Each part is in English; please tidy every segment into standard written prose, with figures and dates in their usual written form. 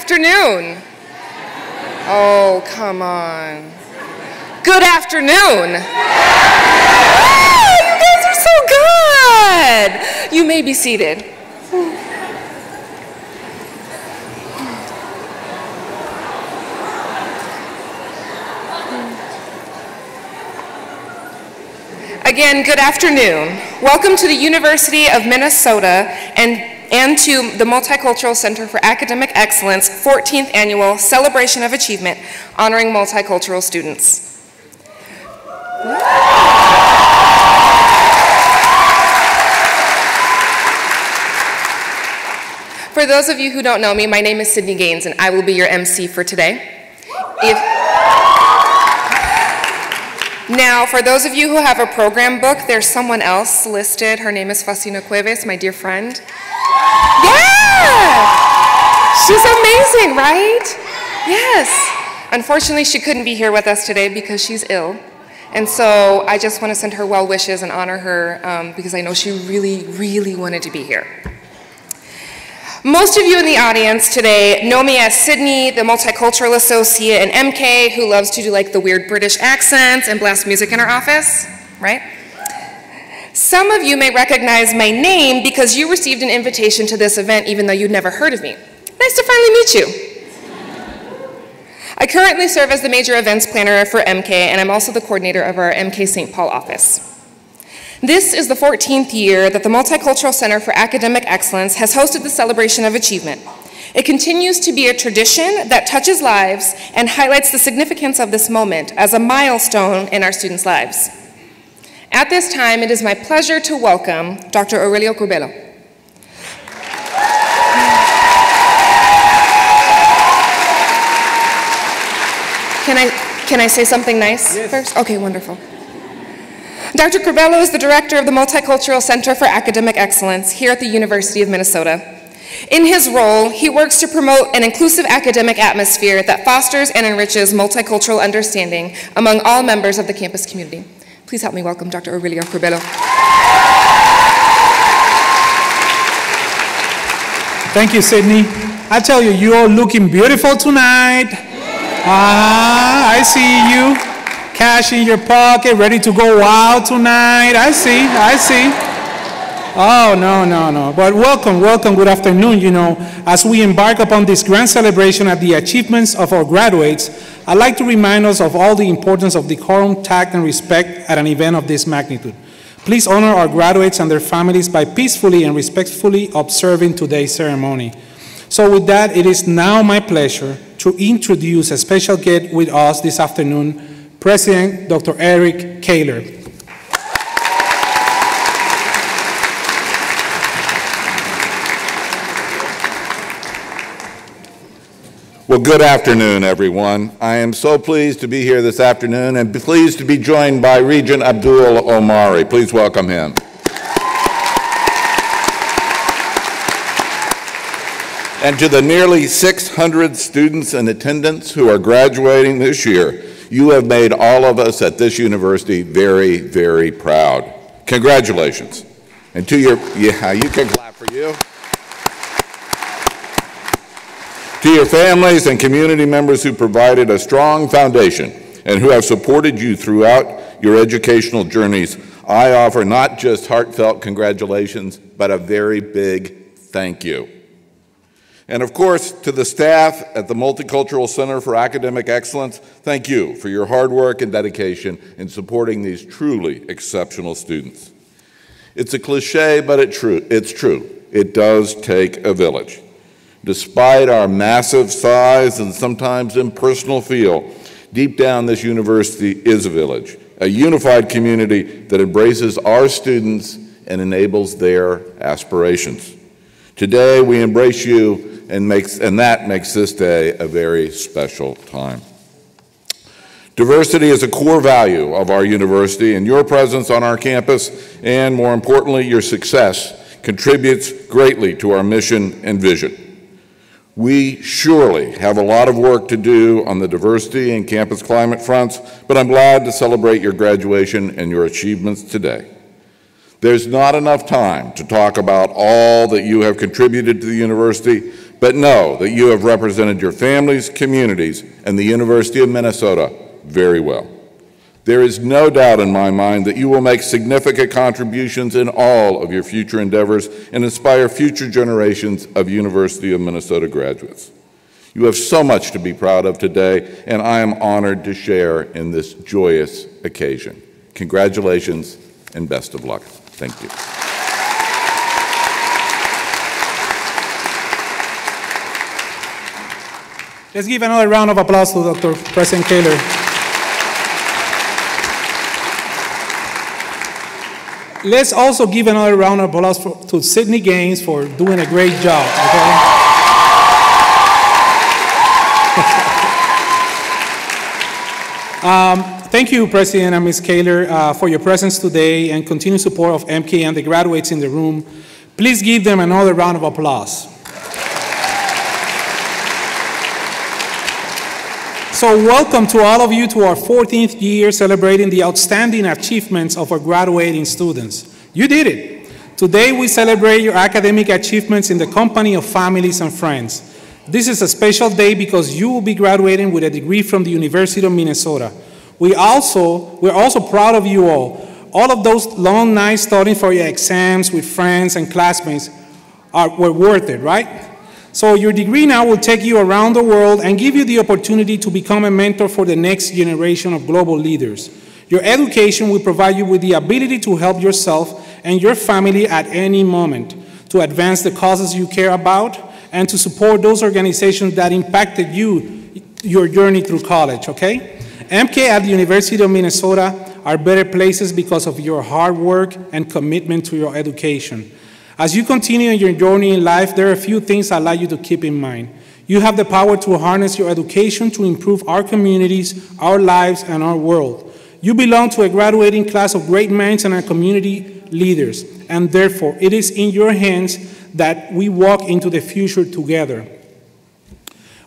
afternoon. Oh, come on. Good afternoon. Oh, you guys are so good. You may be seated. Again, good afternoon. Welcome to the University of Minnesota and to the Multicultural Center for Academic Excellence 14th Annual Celebration of Achievement honoring multicultural students. For those of you who don't know me, my name is Sydney Gaines and I will be your MC for today. Now, for those of you who have a program book, there's someone else listed. Her name is Facina Cuevas, my dear friend. Yeah! She's amazing, right? Yes. Unfortunately, she couldn't be here with us today because she's ill. And so I just want to send her well wishes and honor her because I know she really, really wanted to be here. Most of you in the audience today know me as Sydney, the Multicultural Associate and MCAE who loves to do like the weird British accents and blast music in her office, right? Some of you may recognize my name because you received an invitation to this event even though you'd never heard of me. Nice to finally meet you. I currently serve as the major events planner for MCAE and I'm also the coordinator of our MCAE St. Paul office. This is the 14th year that the Multicultural Center for Academic Excellence has hosted the Celebration of Achievement. It continues to be a tradition that touches lives and highlights the significance of this moment as a milestone in our students' lives. At this time, it is my pleasure to welcome Dr. Aurelio Curbelo. Can I say something nice first? Okay, wonderful. Dr. Curbelo is the director of the Multicultural Center for Academic Excellence here at the University of Minnesota. In his role, he works to promote an inclusive academic atmosphere that fosters and enriches multicultural understanding among all members of the campus community. Please help me welcome Dr. Aurelio Curbelo. Thank you, Sydney. I tell you, you're looking beautiful tonight. I see you. Cash in your pocket, ready to go out tonight. I see. Oh, no. But welcome, good afternoon. You know, as we embark upon this grand celebration at the achievements of our graduates, I'd like to remind us of all the importance of decorum, tact, and respect at an event of this magnitude. Please honor our graduates and their families by peacefully and respectfully observing today's ceremony. So with that, it is now my pleasure to introduce a special guest with us this afternoon, President Dr. Eric Kaler. Well, good afternoon, everyone. I am so pleased to be here this afternoon and pleased to be joined by Regent Abdul Omari. Please welcome him. And to the nearly 600 students in attendance who are graduating this year, you have made all of us at this university very, very proud. Congratulations. And to your, you can clap for you. To your families and community members who provided a strong foundation and who have supported you throughout your educational journeys, I offer not just heartfelt congratulations, but a very big thank you. And of course, to the staff at the Multicultural Center for Academic Excellence, thank you for your hard work and dedication in supporting these truly exceptional students. It's a cliche, but it's true. It does take a village. Despite our massive size and sometimes impersonal feel, deep down this university is a village, a unified community that embraces our students and enables their aspirations. Today, we embrace you, and that makes this day a very special time. Diversity is a core value of our university, and your presence on our campus, and more importantly, your success, contributes greatly to our mission and vision. We surely have a lot of work to do on the diversity and campus climate fronts, but I'm glad to celebrate your graduation and your achievements today. There's not enough time to talk about all that you have contributed to the university, but know that you have represented your families, communities, and the University of Minnesota very well. There is no doubt in my mind that you will make significant contributions in all of your future endeavors and inspire future generations of University of Minnesota graduates. You have so much to be proud of today, and I am honored to share in this joyous occasion. Congratulations and best of luck. Thank you. Let's give another round of applause to Dr. President Kaler. Let's also give another round of applause to Sydney Gaines for doing a great job, okay? Thank you, President and Ms. Kaler, for your presence today and continued support of MCAE and the graduates in the room. Please give them another round of applause. So welcome to all of you to our 14th year celebrating the outstanding achievements of our graduating students. You did it. Today we celebrate your academic achievements in the company of families and friends. This is a special day because you will be graduating with a degree from the University of Minnesota. We're also proud of you all. All of those long nights studying for your exams with friends and classmates were worth it, right? So your degree now will take you around the world and give you the opportunity to become a mentor for the next generation of global leaders. Your education will provide you with the ability to help yourself and your family at any moment, to advance the causes you care about, and to support those organizations that impacted your journey through college, okay? MCAE at the University of Minnesota are better places because of your hard work and commitment to your education. As you continue your journey in life, there are a few things I'd like you to keep in mind. You have the power to harness your education to improve our communities, our lives, and our world. You belong to a graduating class of great minds and our community leaders, and therefore it is in your hands that we walk into the future together.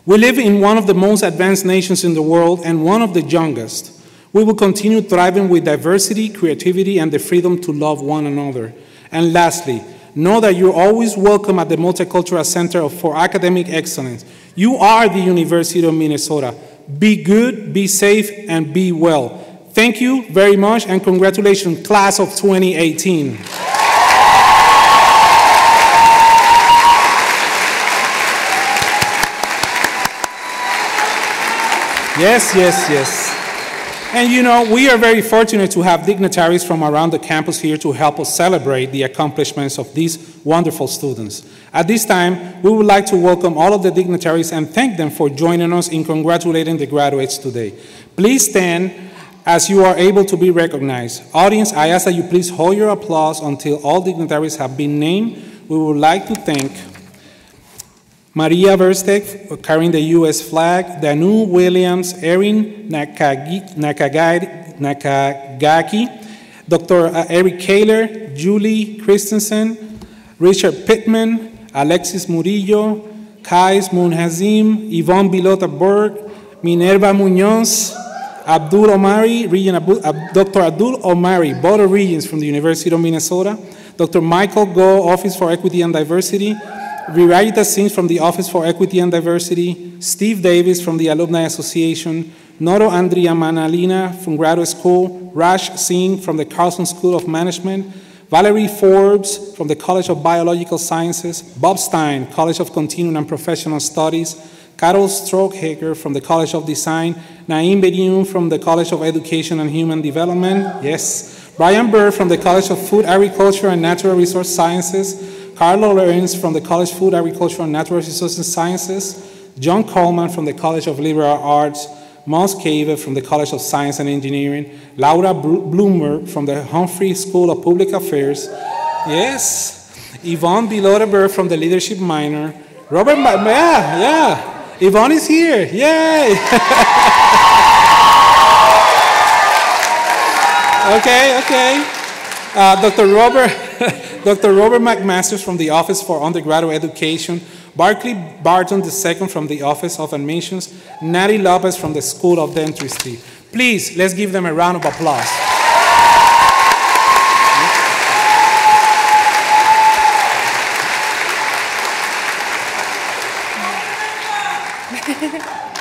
We live in one of the most advanced nations in the world and one of the youngest. We will continue thriving with diversity, creativity, and the freedom to love one another. And lastly, know that you're always welcome at the Multicultural Center for Academic Excellence. You are the University of Minnesota. Be good, be safe, and be well. Thank you very much, and congratulations, class of 2018. Yes, yes, yes. And you know, we are very fortunate to have dignitaries from around the campus here to help us celebrate the accomplishments of these wonderful students. At this time, we would like to welcome all of the dignitaries and thank them for joining us in congratulating the graduates today. Please stand as you are able to be recognized. Audience, I ask that you please hold your applause until all dignitaries have been named. We would like to thank Maria Verstek for carrying the U.S. flag, Danu Williams, Erin Nakagaki, Dr. Eric Kaler, Julie Christensen, Richard Pittman, Alexis Murillo, Kais Munhazim, Yvonne Bilota Berg, Minerva Munoz, Abdul Omari, Dr. Abdul Omari, both are regents from the University of Minnesota, Dr. Michael Go, Office for Equity and Diversity, Virajita Singh from the Office for Equity and Diversity, Steve Davis from the Alumni Association, Noro Andrea Manalina from Graduate School, Raj Singh from the Carlson School of Management, Valerie Forbes from the College of Biological Sciences, Bob Stein, College of Continuing and Professional Studies, Carol Strokehager from the College of Design, Naim Bediun from the College of Education and Human Development, yes, Brian Burr from the College of Food, Agriculture and Natural Resource Sciences, Carlo Lorenz from the College of Food, Agriculture and Natural Resources Sciences, John Coleman from the College of Liberal Arts, Mons Cave from the College of Science and Engineering, Laura Bloomberg from the Humphrey School of Public Affairs, yes, Yvonne Bilodeberg from the Leadership Minor, Robert, Yvonne is here, yay! Okay. Dr. Robert McMasters from the Office for Undergraduate Education, Barclay Barton II from the Office of Admissions, Natty Lopez from the School of Dentistry. Please, let's give them a round of applause.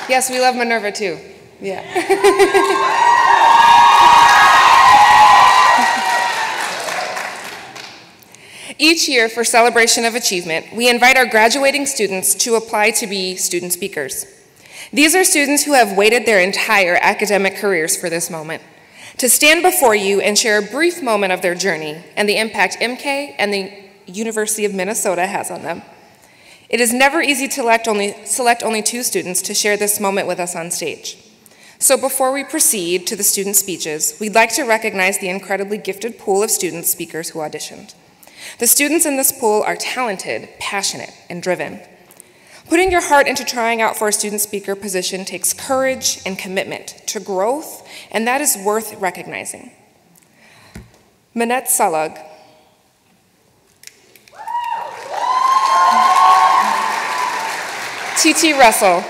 Yes, we love Minerva too. Yeah. Each year for Celebration of Achievement, we invite our graduating students to apply to be student speakers. These are students who have waited their entire academic careers for this moment, to stand before you and share a brief moment of their journey and the impact MCAE and the University of Minnesota has on them. It is never easy to select only 2 students to share this moment with us on stage. So before we proceed to the student speeches, we'd like to recognize the incredibly gifted pool of student speakers who auditioned. The students in this pool are talented, passionate, and driven. Putting your heart into trying out for a student speaker position takes courage and commitment to growth, and that is worth recognizing. Manette Salag. T.T. Russell.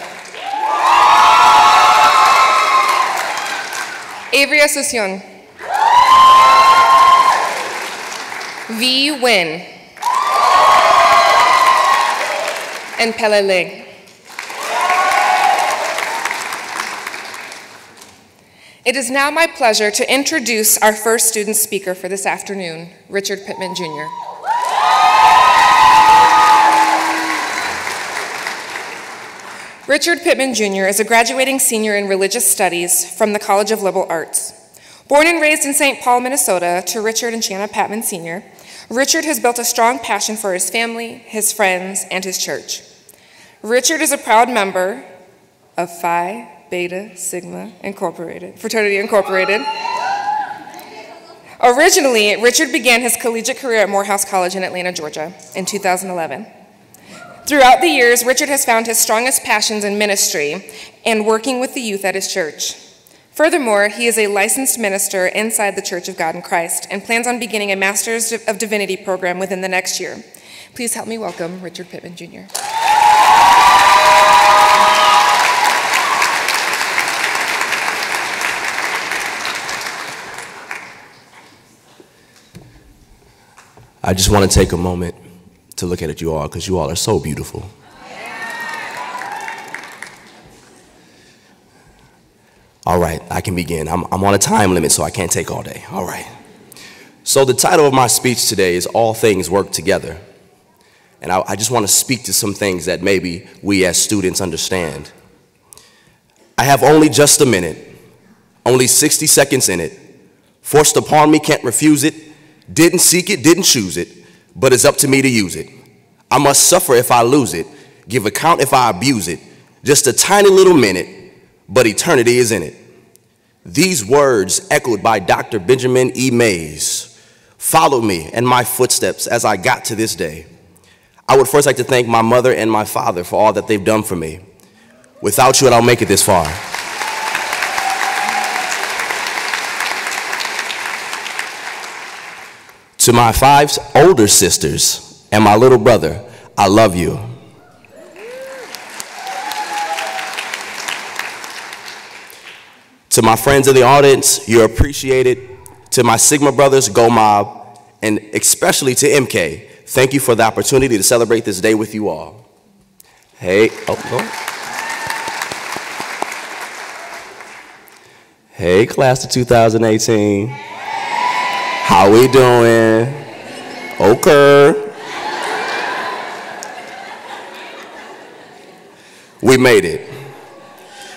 Avery Asuncion. V. Win. And Pelele. It is now my pleasure to introduce our first student speaker for this afternoon, Richard Pittman, Jr. Richard Pittman, Jr. is a graduating senior in religious studies from the College of Liberal Arts. Born and raised in St. Paul, Minnesota, to Richard and Shanna Patman, Sr., Richard has built a strong passion for his family, his friends, and his church. Richard is a proud member of Phi Beta Sigma Incorporated, Fraternity Incorporated. Originally, Richard began his collegiate career at Morehouse College in Atlanta, Georgia in 2011. Throughout the years, Richard has found his strongest passions in ministry and working with the youth at his church. Furthermore, he is a licensed minister inside the Church of God in Christ and plans on beginning a Master's of Divinity program within the next year. Please help me welcome Richard Pittman, Jr. I just want to take a moment to look at you all because you all are so beautiful. All right, I can begin. I'm on a time limit, so I can't take all day. All right. So the title of my speech today is All Things Work Together. And I just want to speak to some things that maybe we as students understand. I have only just a minute, only 60 seconds in it. Forced upon me, can't refuse it. Didn't seek it, didn't choose it, but it's up to me to use it. I must suffer if I lose it, give account if I abuse it. Just a tiny little minute, but eternity is in it. These words, echoed by Dr. Benjamin E. Mays, followed me and my footsteps as I got to this day. I would first like to thank my mother and my father for all that they've done for me. Without you, I don't make it this far. To my 5 older sisters and my little brother, I love you. To my friends in the audience, you're appreciated. To my Sigma brothers, Go Mob, and especially to MCAE, thank you for the opportunity to celebrate this day with you all. Hey, Hey, class of 2018. How we doing? Okay. We made it.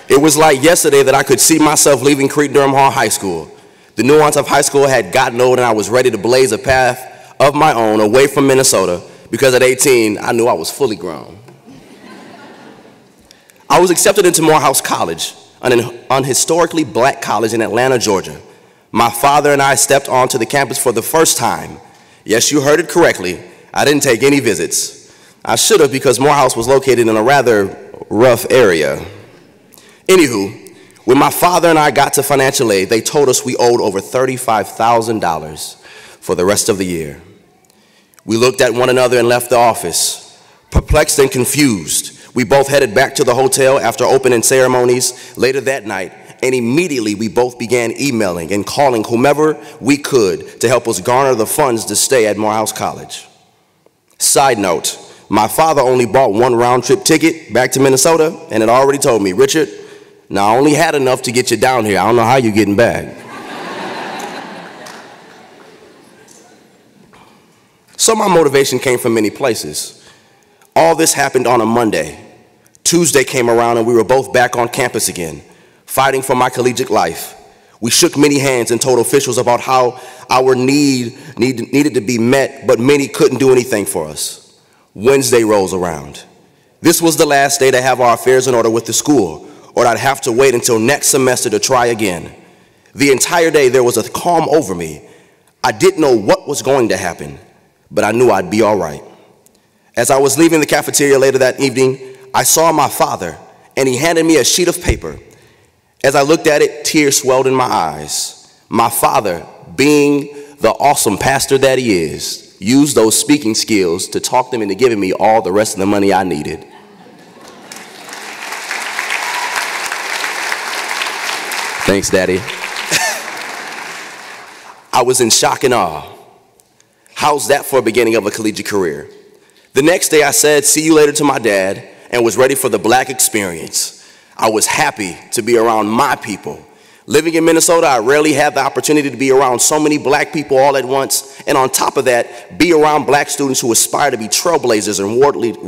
It was like yesterday that I could see myself leaving Creek-Durham Hall High School. The nuance of high school had gotten old and I was ready to blaze a path of my own away from Minnesota because at 18, I knew I was fully grown. I was accepted into Morehouse College, an historically black college in Atlanta, Georgia. My father and I stepped onto the campus for the first time. Yes, you heard it correctly. I didn't take any visits. I should have because Morehouse was located in a rather rough area. Anywho, when my father and I got to financial aid, they told us we owed over $35,000 for the rest of the year. We looked at one another and left the office. Perplexed and confused, we both headed back to the hotel after opening ceremonies later that night, and immediately we both began emailing and calling whomever we could to help us garner the funds to stay at Morehouse College. Side note, My father only bought one round-trip ticket back to Minnesota and had already told me, Richard, now I only had enough to get you down here. I don't know how you're getting back. So my motivation came from many places. All this happened on a Monday. Tuesday came around and we were both back on campus again, fighting for my collegiate life. We shook many hands and told officials about how our needed to be met, but many couldn't do anything for us. Wednesday rolls around. This was the last day to have our affairs in order with the school, or I'd have to wait until next semester to try again. The entire day there was a calm over me. I didn't know what was going to happen, but I knew I'd be all right. As I was leaving the cafeteria later that evening, I saw my father, and he handed me a sheet of paper. As I looked at it, tears swelled in my eyes. My father, being the awesome pastor that he is, used those speaking skills to talk them into giving me all the rest of the money I needed. Thanks, Daddy. I was in shock and awe. How's that for a beginning of a collegiate career? The next day I said, see you later to my dad, and was ready for the black experience. I was happy to be around my people. Living in Minnesota, I rarely had the opportunity to be around so many black people all at once, and on top of that, be around black students who aspire to be trailblazers and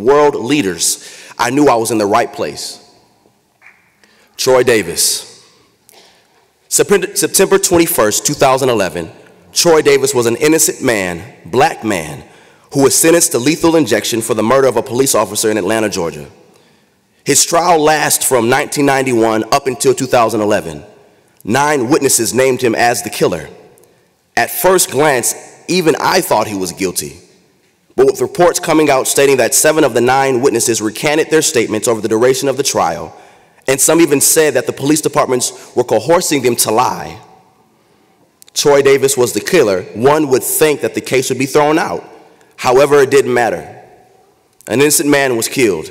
world leaders. I knew I was in the right place. Troy Davis. September 21st, 2011, Troy Davis was an innocent man, black man, who was sentenced to lethal injection for the murder of a police officer in Atlanta, Georgia. His trial lasted from 1991 up until 2011. 9 witnesses named him as the killer. At first glance, even I thought he was guilty. But with reports coming out stating that 7 of the 9 witnesses recanted their statements over the duration of the trial, and some even said that the police departments were coercing them to lie, Troy Davis was the killer, one would think that the case would be thrown out. However, it didn't matter. An innocent man was killed.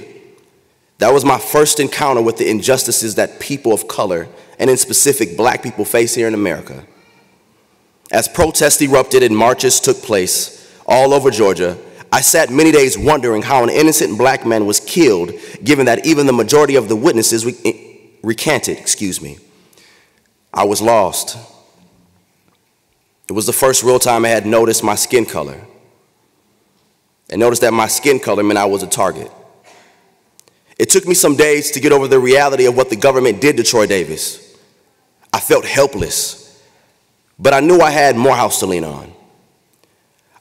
That was my first encounter with the injustices that people of color, and in specific black people, face here in America. As protests erupted and marches took place all over Georgia, I sat many days wondering how an innocent black man was killed, given that even the majority of the witnesses recanted. I was lost. It was the first real time I had noticed my skin color, and noticed that my skin color meant I was a target. It took me some days to get over the reality of what the government did to Troy Davis. I felt helpless, but I knew I had Morehouse to lean on.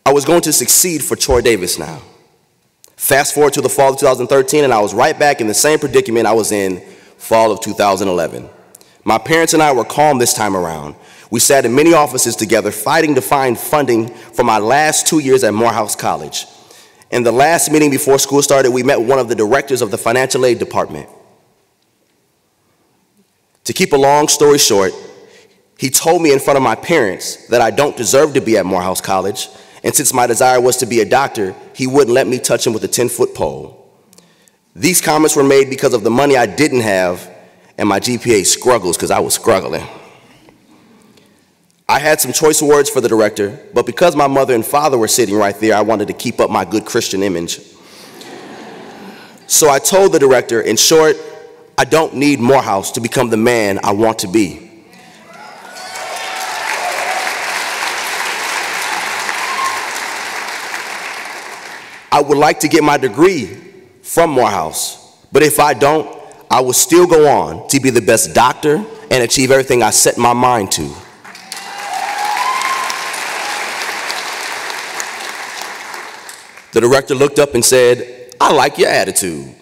I was going to succeed for Troy Davis now. Fast forward to the fall of 2013, and I was right back in the same predicament I was in fall of 2011. My parents and I were calm this time around. We sat in many offices together, fighting to find funding for my last 2 years at Morehouse College. In the last meeting before school started, we met one of the directors of the financial aid department. To keep a long story short, he told me in front of my parents that I don't deserve to be at Morehouse College, and since my desire was to be a doctor, he wouldn't let me touch him with a 10-foot pole. These comments were made because of the money I didn't have and my GPA struggles, because I was struggling. I had some choice words for the director, but because my mother and father were sitting right there, I wanted to keep up my good Christian image. So I told the director, in short, I don't need Morehouse to become the man I want to be. I would like to get my degree from Morehouse, but if I don't, I will still go on to be the best doctor and achieve everything I set my mind to. The director looked up and said, I like your attitude.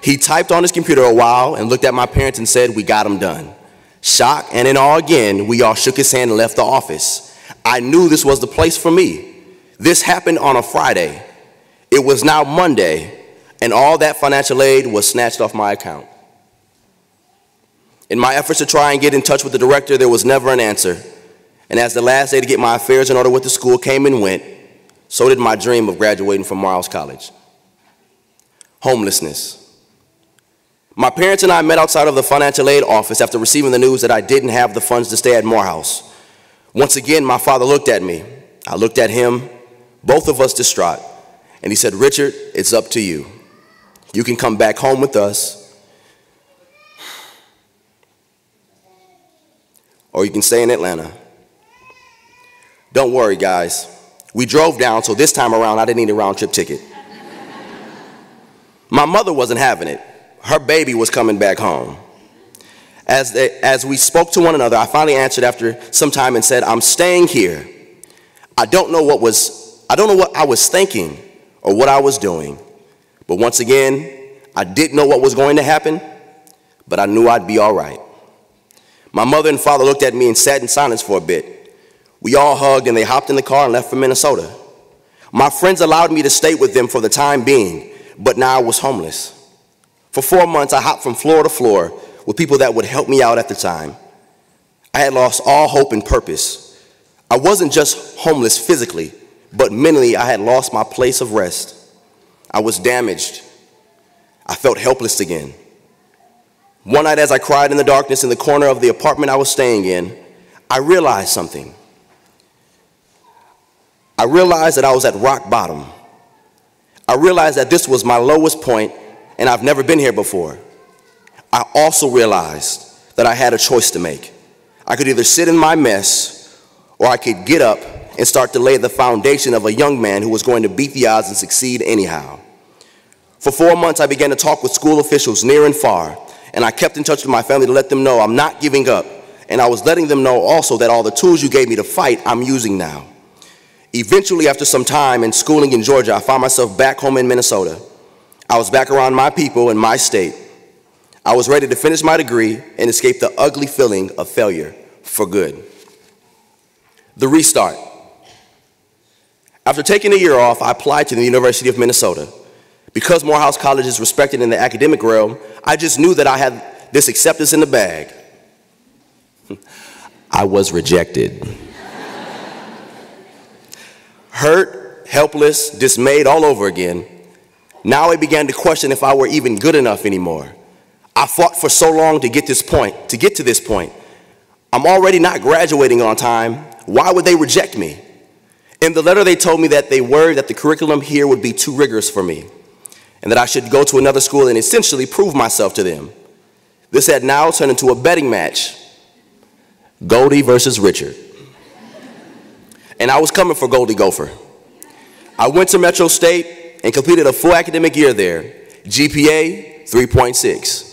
He typed on his computer a while and looked at my parents and said, we got him done. Shock and in awe again, we all shook his hand and left the office. I knew this was the place for me. This happened on a Friday. It was now Monday, and all that financial aid was snatched off my account. In my efforts to try and get in touch with the director, there was never an answer. And as the last day to get my affairs in order with the school came and went, so did my dream of graduating from Morehouse College. Homelessness. My parents and I met outside of the financial aid office after receiving the news that I didn't have the funds to stay at Morehouse. Once again, my father looked at me. I looked at him, both of us distraught. And he said, Richard, it's up to you. You can come back home with us, or you can stay in Atlanta. Don't worry, guys. We drove down, so this time around, I didn't need a round-trip ticket. My mother wasn't having it. Her baby was coming back home. As we spoke to one another, I finally answered after some time and said, I'm staying here. I don't know what I was thinking or what I was doing. But once again, I didn't know what was going to happen, but I knew I'd be all right. My mother and father looked at me and sat in silence for a bit. We all hugged and they hopped in the car and left for Minnesota. My friends allowed me to stay with them for the time being, but now I was homeless. For 4 months, I hopped from floor to floor with people that would help me out at the time. I had lost all hope and purpose. I wasn't just homeless physically, but mentally I had lost my place of rest. I was damaged. I felt helpless again. One night as I cried in the darkness in the corner of the apartment I was staying in, I realized something. I realized that I was at rock bottom. I realized that this was my lowest point and I've never been here before. I also realized that I had a choice to make. I could either sit in my mess or I could get up and start to lay the foundation of a young man who was going to beat the odds and succeed anyhow. For 4 months, I began to talk with school officials near and far, and I kept in touch with my family to let them know I'm not giving up, and I was letting them know also that all the tools you gave me to fight, I'm using now. Eventually, after some time in schooling in Georgia, I found myself back home in Minnesota. I was back around my people in my state. I was ready to finish my degree and escape the ugly feeling of failure for good. The restart. After taking a year off, I applied to the University of Minnesota. Because Morehouse College is respected in the academic realm, I just knew that I had this acceptance in the bag. I was rejected. Hurt, helpless, dismayed all over again. Now I began to question if I were even good enough anymore. I fought for so long to get to this point. I'm already not graduating on time. Why would they reject me? In the letter, they told me that they worried that the curriculum here would be too rigorous for me and that I should go to another school and essentially prove myself to them. This had now turned into a betting match. Goldie versus Richard. And I was coming for Goldie Gopher. I went to Metro State and completed a full academic year there. GPA 3.6.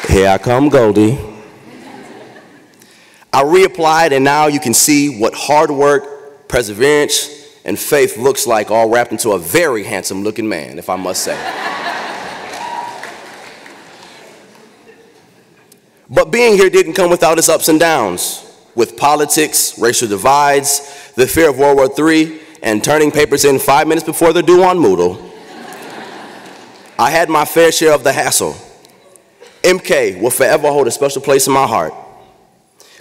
Here I come, Goldie. I reapplied, and now you can see what hard work, perseverance, and faith looks like, all wrapped into a very handsome-looking man, if I must say. But being here didn't come without its ups and downs, with politics, racial divides, the fear of World War III, and turning papers in 5 minutes before they're due on Moodle. I had my fair share of the hassle. MCAE will forever hold a special place in my heart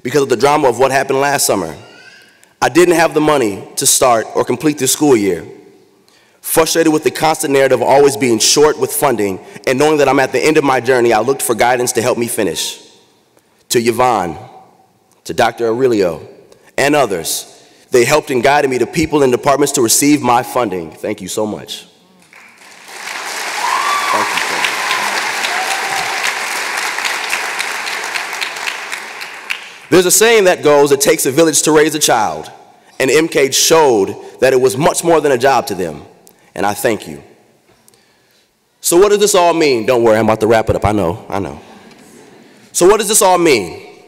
because of the drama of what happened last summer. I didn't have the money to start or complete this school year. Frustrated with the constant narrative of always being short with funding and knowing that I'm at the end of my journey, I looked for guidance to help me finish. To Yvonne, to Dr. Aurelio, and others, they helped and guided me to people and departments to receive my funding. Thank you so much. Thank you so much. There's a saying that goes, it takes a village to raise a child, and MCAE showed that it was much more than a job to them, and I thank you. So what does this all mean? Don't worry, I'm about to wrap it up, I know. So what does this all mean?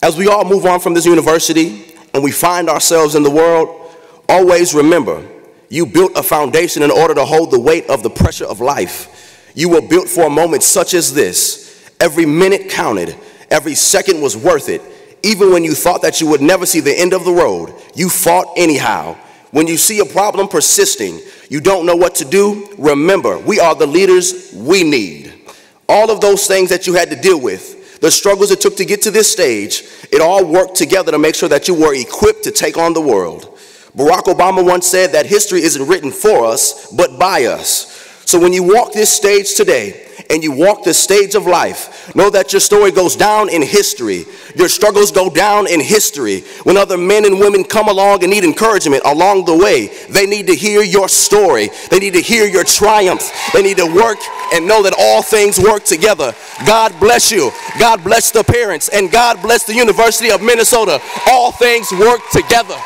As we all move on from this university and we find ourselves in the world, always remember, you built a foundation in order to hold the weight of the pressure of life. You were built for a moment such as this. Every minute counted. Every second was worth it. Even when you thought that you would never see the end of the road, you fought anyhow. When you see a problem persisting, you don't know what to do, remember, we are the leaders we need. All of those things that you had to deal with, the struggles it took to get to this stage, it all worked together to make sure that you were equipped to take on the world. Barack Obama once said that history isn't written for us, but by us. So when you walk this stage today and you walk the stage of life, know that your story goes down in history. Your struggles go down in history. When other men and women come along and need encouragement along the way, they need to hear your story. They need to hear your triumph. They need to work and know that all things work together. God bless you. God bless the parents, and God bless the University of Minnesota. All things work together.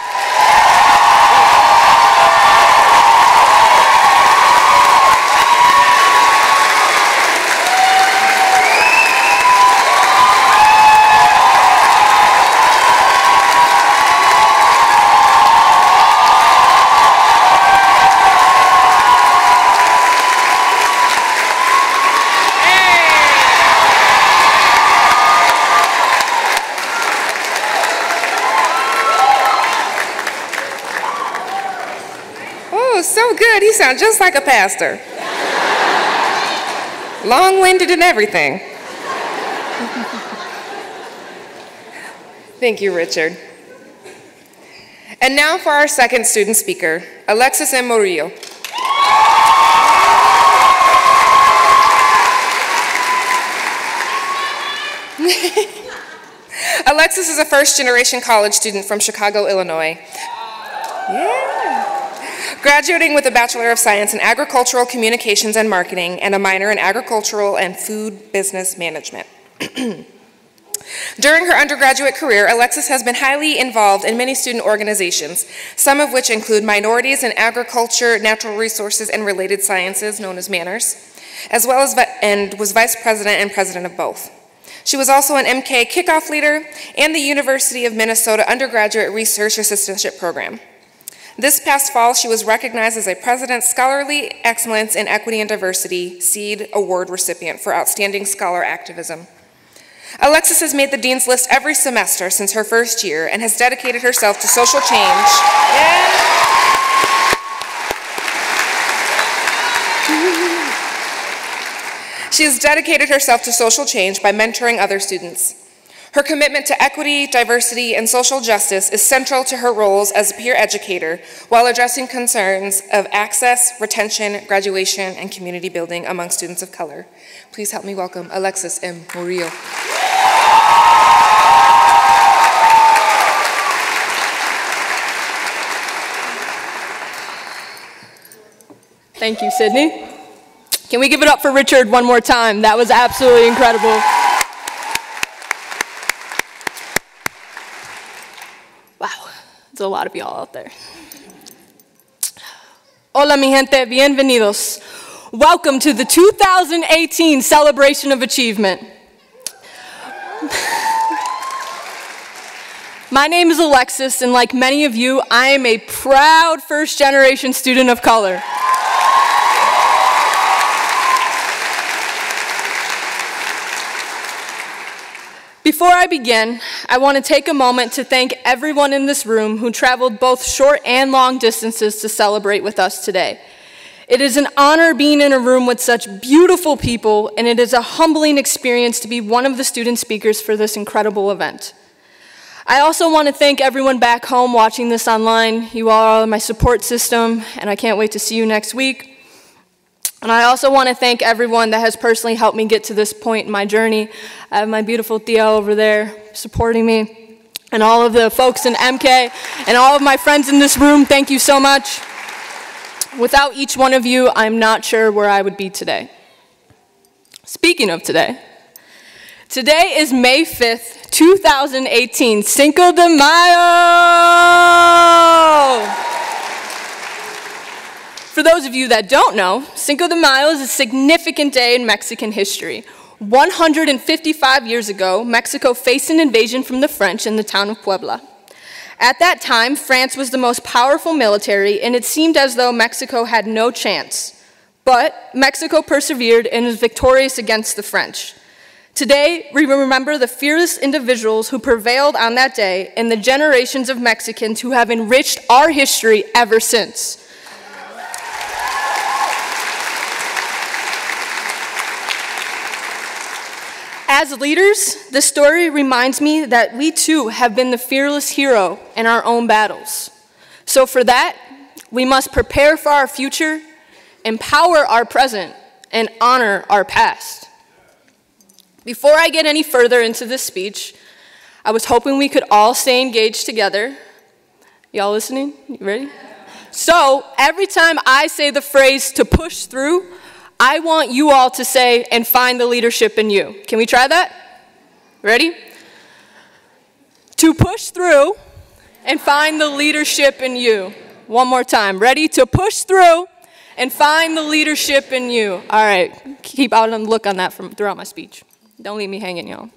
So good, he sounds just like a pastor. Long-winded and everything. Thank you, Richard. And now for our second student speaker, Alexis M. Murillo. Alexis is a first-generation college student from Chicago, Illinois. Yeah. Graduating with a Bachelor of Science in Agricultural Communications and Marketing and a minor in Agricultural and Food Business Management. During her undergraduate career, Alexis has been highly involved in many student organizations, some of which include Minorities in Agriculture, Natural Resources, and Related Sciences, known as MANRS, as well as and was vice president and president of both. She was also an MCAE kickoff leader and the University of Minnesota Undergraduate Research Assistantship Program. This past fall, she was recognized as a President's Scholarly Excellence in Equity and Diversity SEED Award recipient for outstanding scholar activism. Alexis has made the Dean's List every semester since her first year and has dedicated herself to social change. She has dedicated herself to social change by mentoring other students. Her commitment to equity, diversity, and social justice is central to her roles as a peer educator while addressing concerns of access, retention, graduation, and community building among students of color. Please help me welcome Alexis M. Murillo. Thank you, Sydney. Can we give it up for Richard one more time? That was absolutely incredible. Wow, there's a lot of y'all out there. Hola, mi gente, bienvenidos. Welcome to the 2018 Celebration of Achievement. My name is Alexis, and like many of you, I am a proud first-generation student of color. Before I begin, I want to take a moment to thank everyone in this room who traveled both short and long distances to celebrate with us today. It is an honor being in a room with such beautiful people, and it is a humbling experience to be one of the student speakers for this incredible event. I also want to thank everyone back home watching this online. You all are my support system, and I can't wait to see you next week. And I also want to thank everyone that has personally helped me get to this point in my journey. I have my beautiful Tia over there supporting me, and all of the folks in MCAE, and all of my friends in this room, thank you so much. Without each one of you, I'm not sure where I would be today. Speaking of today, today is May 5th, 2018, Cinco de Mayo! For those of you that don't know, Cinco de Mayo is a significant day in Mexican history. 155 years ago, Mexico faced an invasion from the French in the town of Puebla. At that time, France was the most powerful military, and it seemed as though Mexico had no chance. But Mexico persevered and was victorious against the French. Today, we remember the fearless individuals who prevailed on that day and the generations of Mexicans who have enriched our history ever since. As leaders, this story reminds me that we too have been the fearless hero in our own battles. So for that, we must prepare for our future, empower our present, and honor our past. Before I get any further into this speech, I was hoping we could all stay engaged together. Y'all listening? You ready? So every time I say the phrase to push through, I want you all to say, and find the leadership in you. Can we try that? Ready? To push through and find the leadership in you. One more time. Ready? To push through and find the leadership in you. All right. Keep out on the look on that throughout my speech. Don't leave me hanging, y'all.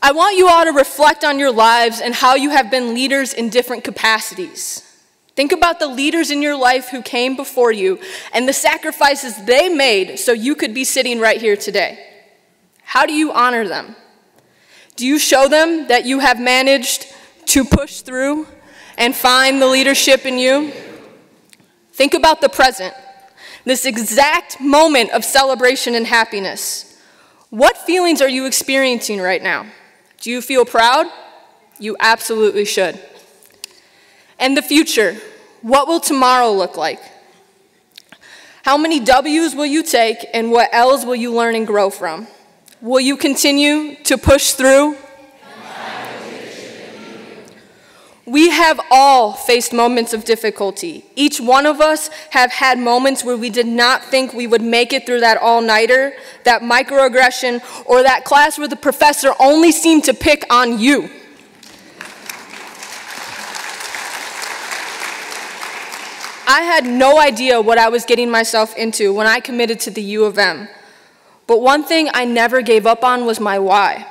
I want you all to reflect on your lives and how you have been leaders in different capacities. Think about the leaders in your life who came before you and the sacrifices they made so you could be sitting right here today. How do you honor them? Do you show them that you have managed to push through and find the leadership in you? Think about the present, this exact moment of celebration and happiness. What feelings are you experiencing right now? Do you feel proud? You absolutely should. And the future, what will tomorrow look like? How many W's will you take and what L's will you learn and grow from? Will you continue to push through? We have all faced moments of difficulty. Each one of us have had moments where we did not think we would make it through that all-nighter, that microaggression, or that class where the professor only seemed to pick on you. I had no idea what I was getting myself into when I committed to the U of M. But one thing I never gave up on was my why.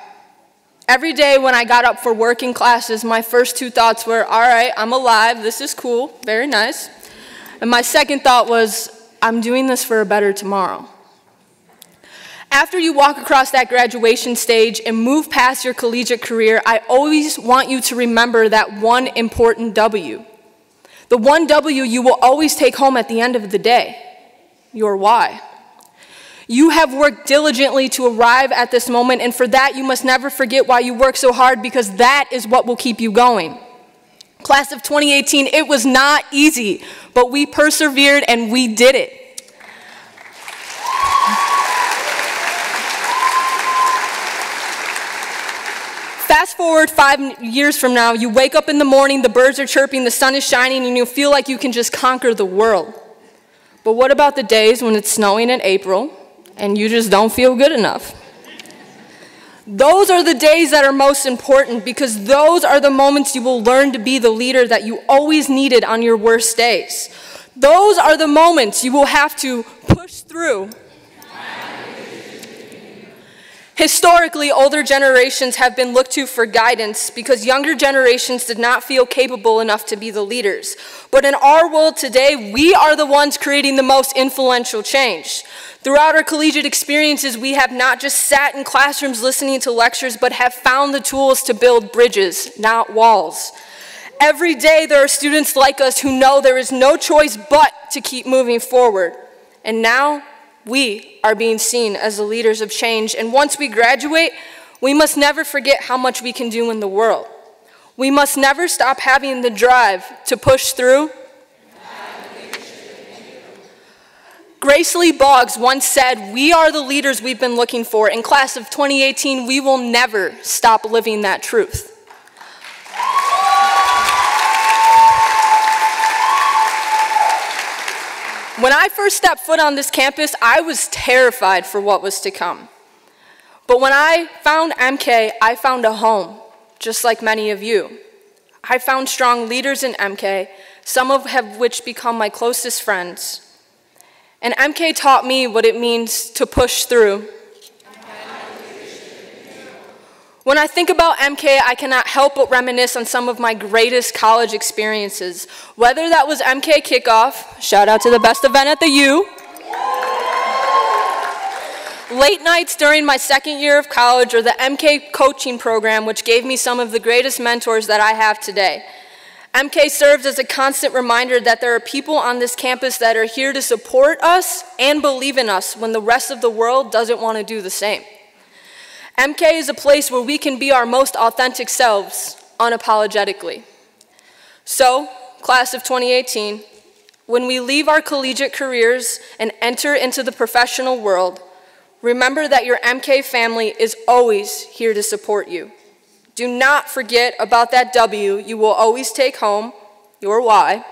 Every day when I got up for working classes, my first two thoughts were, all right, I'm alive, this is cool, very nice. And my second thought was, I'm doing this for a better tomorrow. After you walk across that graduation stage and move past your collegiate career, I always want you to remember that one important W. The one W you will always take home at the end of the day, your why. You have worked diligently to arrive at this moment, and for that you must never forget why you work so hard, because that is what will keep you going. Class of 2018, it was not easy, but we persevered and we did it. Fast forward 5 years from now, you wake up in the morning, the birds are chirping, the sun is shining, and you feel like you can just conquer the world. But what about the days when it's snowing in April and you just don't feel good enough? Those are the days that are most important, because those are the moments you will learn to be the leader that you always needed on your worst days. Those are the moments you will have to push through. Historically, older generations have been looked to for guidance because younger generations did not feel capable enough to be the leaders. But in our world today, we are the ones creating the most influential change. Throughout our collegiate experiences, we have not just sat in classrooms listening to lectures, but have found the tools to build bridges, not walls. Every day, there are students like us who know there is no choice but to keep moving forward. And now, we are being seen as the leaders of change, and once we graduate, we must never forget how much we can do in the world. We must never stop having the drive to push through. Grace Lee Boggs once said, "We are the leaders we've been looking for. In class of 2018, we will never stop living that truth." When I first stepped foot on this campus, I was terrified for what was to come. But when I found MCAE, I found a home, just like many of you. I found strong leaders in MCAE, some of which become my closest friends. And MCAE taught me what it means to push through. When I think about MCAE, I cannot help but reminisce on some of my greatest college experiences. Whether that was MCAE Kickoff, shout out to the best event at the U, late nights during my second year of college, or the MCAE coaching program, which gave me some of the greatest mentors that I have today. MCAE serves as a constant reminder that there are people on this campus that are here to support us and believe in us when the rest of the world doesn't want to do the same. MCAE is a place where we can be our most authentic selves unapologetically. So, class of 2018, When we leave our collegiate careers and enter into the professional world, remember that your MK family is always here to support you. Do not forget about that W you will always take home, your Y.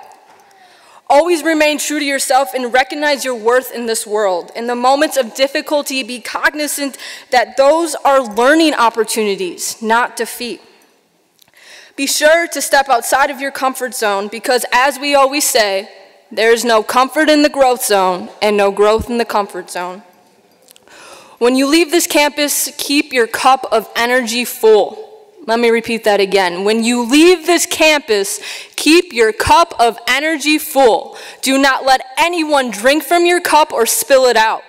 Always remain true to yourself and recognize your worth in this world. In the moments of difficulty, be cognizant that those are learning opportunities, not defeat. Be sure to step outside of your comfort zone because, as we always say, there's no comfort in the growth zone and no growth in the comfort zone. When you leave this campus, keep your cup of energy full. Let me repeat that again. When you leave this campus, keep your cup of energy full. Do not let anyone drink from your cup or spill it out.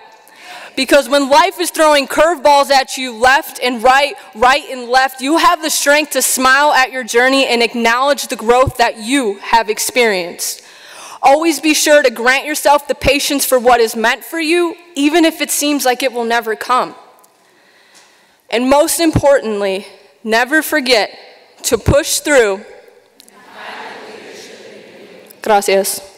Because when life is throwing curveballs at you left and right, right and left, you have the strength to smile at your journey and acknowledge the growth that you have experienced. Always be sure to grant yourself the patience for what is meant for you, even if it seems like it will never come. And most importantly, never forget to push through. Gracias.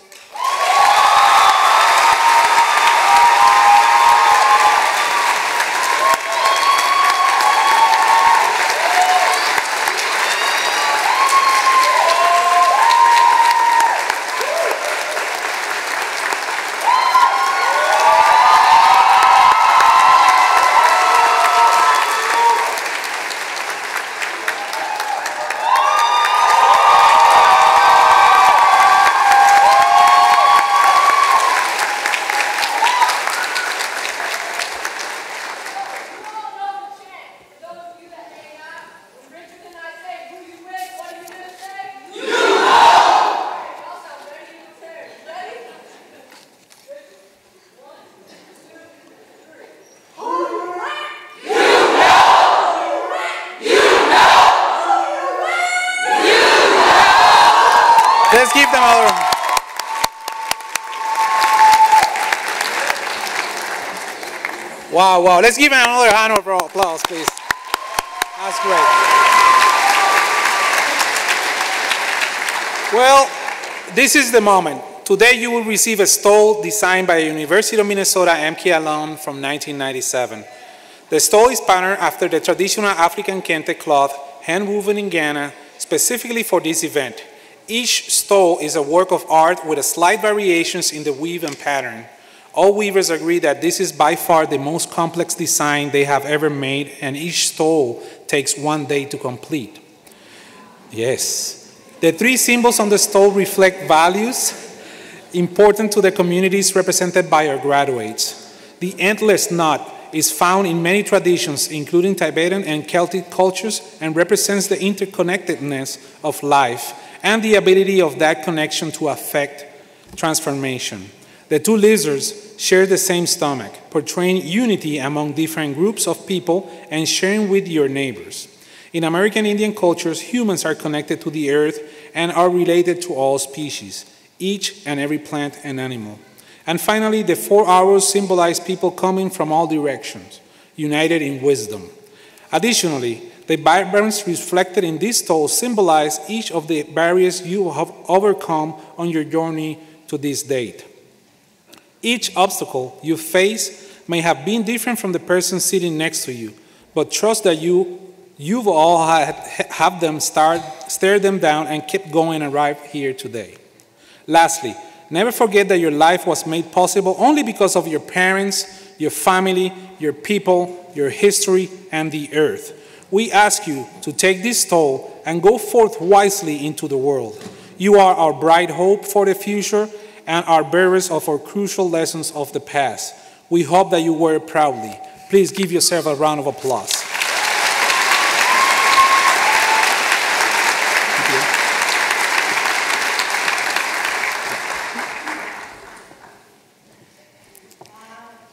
Let's give them all a round. Wow, wow. Let's give them another round of applause, please. That's great. Well, this is the moment. Today you will receive a stole designed by a University of Minnesota MCAE alum from 1997. The stole is patterned after the traditional African kente cloth hand-woven in Ghana specifically for this event. Each stole is a work of art with slight variations in the weave and pattern. All weavers agree that this is by far the most complex design they have ever made, and each stole takes 1 day to complete. Yes. The 3 symbols on the stole reflect values important to the communities represented by our graduates. The endless knot is found in many traditions, including Tibetan and Celtic cultures, and represents the interconnectedness of life and the ability of that connection to affect transformation. The 2 lizards share the same stomach, portraying unity among different groups of people and sharing with your neighbors. In American Indian cultures, humans are connected to the earth and are related to all species, each and every plant and animal. And finally, the 4 arrows symbolize people coming from all directions, united in wisdom. Additionally, the vibrance reflected in this stole symbolize each of the barriers you have overcome on your journey to this date. Each obstacle you face may have been different from the person sitting next to you, but trust that you've all have them stare them down and keep going and arrive here today. Lastly, never forget that your life was made possible only because of your parents, your family, your people, your history, and the earth. We ask you to take this stole and go forth wisely into the world. You are our bright hope for the future and are bearers of our crucial lessons of the past. We hope that you wear it proudly. Please give yourself a round of applause.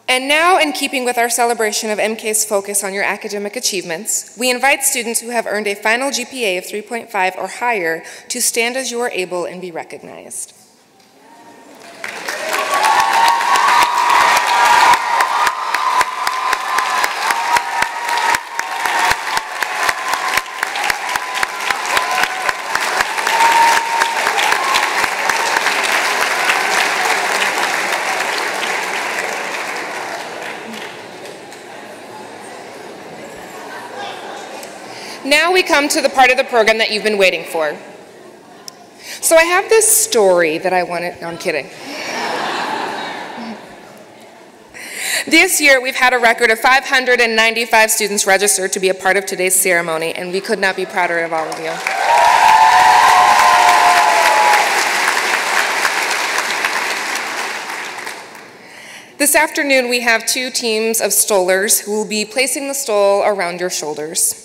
And now, in keeping with our celebration of MK's focus on your academic achievements, we invite students who have earned a final GPA of 3.5 or higher to stand as you are able and be recognized. Now we come to the part of the program that you've been waiting for. So I have this story that I wanted, no, I'm kidding. This year we've had a record of 595 students registered to be a part of today's ceremony, and we could not be prouder of all of you. This afternoon we have two teams of stolers who will be placing the stole around your shoulders.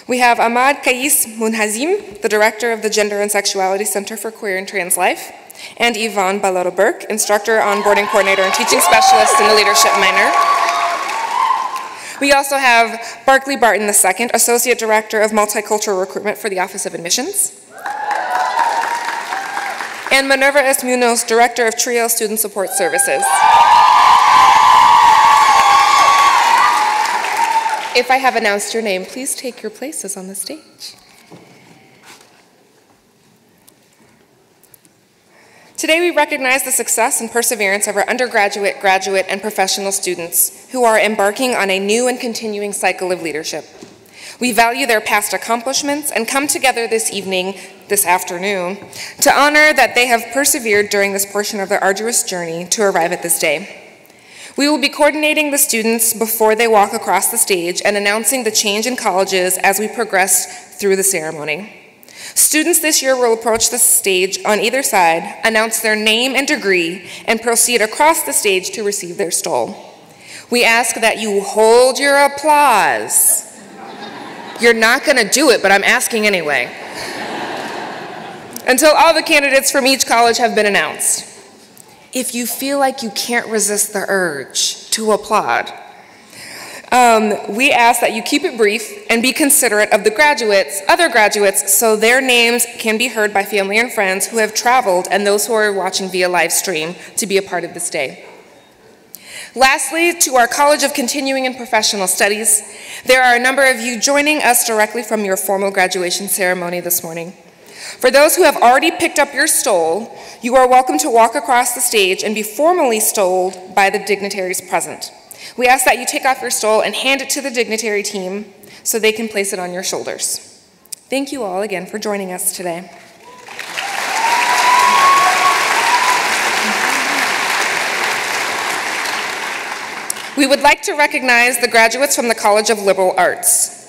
We have Ahmad Kais Munhazim, the director of the Gender and Sexuality Center for Queer and Trans Life, and Yvonne Balota-Burke, instructor, onboarding coordinator, and teaching specialist in the leadership minor. We also have Barkley Barton II, associate director of multicultural recruitment for the Office of Admissions, and Minerva S. Munoz, director of TRIO Student Support Services. If I have announced your name, please take your places on the stage. Today we recognize the success and perseverance of our undergraduate, graduate, and professional students who are embarking on a new and continuing cycle of leadership. We value their past accomplishments and come together this afternoon, to honor that they have persevered during this portion of their arduous journey to arrive at this day. We will be coordinating the students before they walk across the stage and announcing the change in colleges as we progress through the ceremony. Students this year will approach the stage on either side, announce their name and degree, and proceed across the stage to receive their stole. We ask that you hold your applause. You're not going to do it, but I'm asking anyway. Until all the candidates from each college have been announced. If you feel like you can't resist the urge to applaud, we ask that you keep it brief and be considerate of the other graduates, so their names can be heard by family and friends who have traveled and those who are watching via live stream to be a part of this day. Lastly, to our College of Continuing and Professional Studies, there are a number of you joining us directly from your formal graduation ceremony this morning. For those who have already picked up your stole, you are welcome to walk across the stage and be formally stoled by the dignitaries present. We ask that you take off your stole and hand it to the dignitary team so they can place it on your shoulders. Thank you all again for joining us today. We would like to recognize the graduates from the College of Liberal Arts.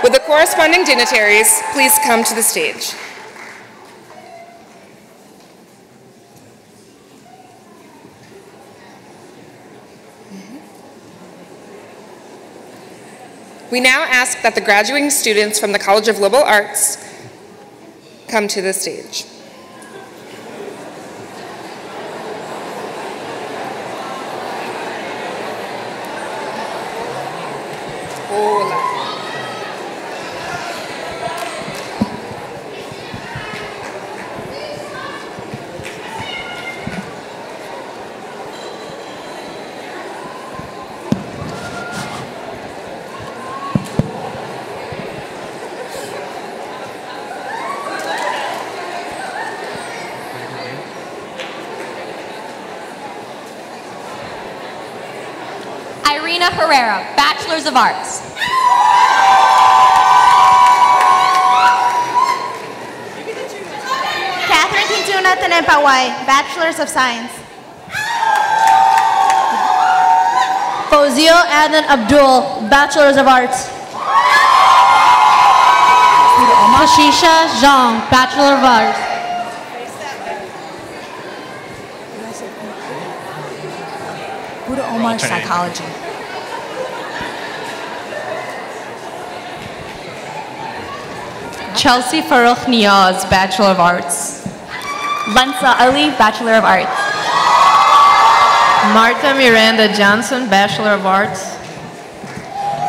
Would the corresponding dignitaries please come to the stage? We now ask that the graduating students from the College of Liberal Arts come to the stage. Hola. Herrera, Bachelor's of Arts. Catherine Quintuna Tenepaway, Bachelor's of Science. Fozio Adan Abdul, Bachelor's of Arts. Ashisha Zhang, Bachelor of Arts. Buddha Omar, Psychology. Chelsea Farokh Niaz, Bachelor of Arts. Lansa Ali, Bachelor of Arts. Martha Miranda Johnson, Bachelor of Arts.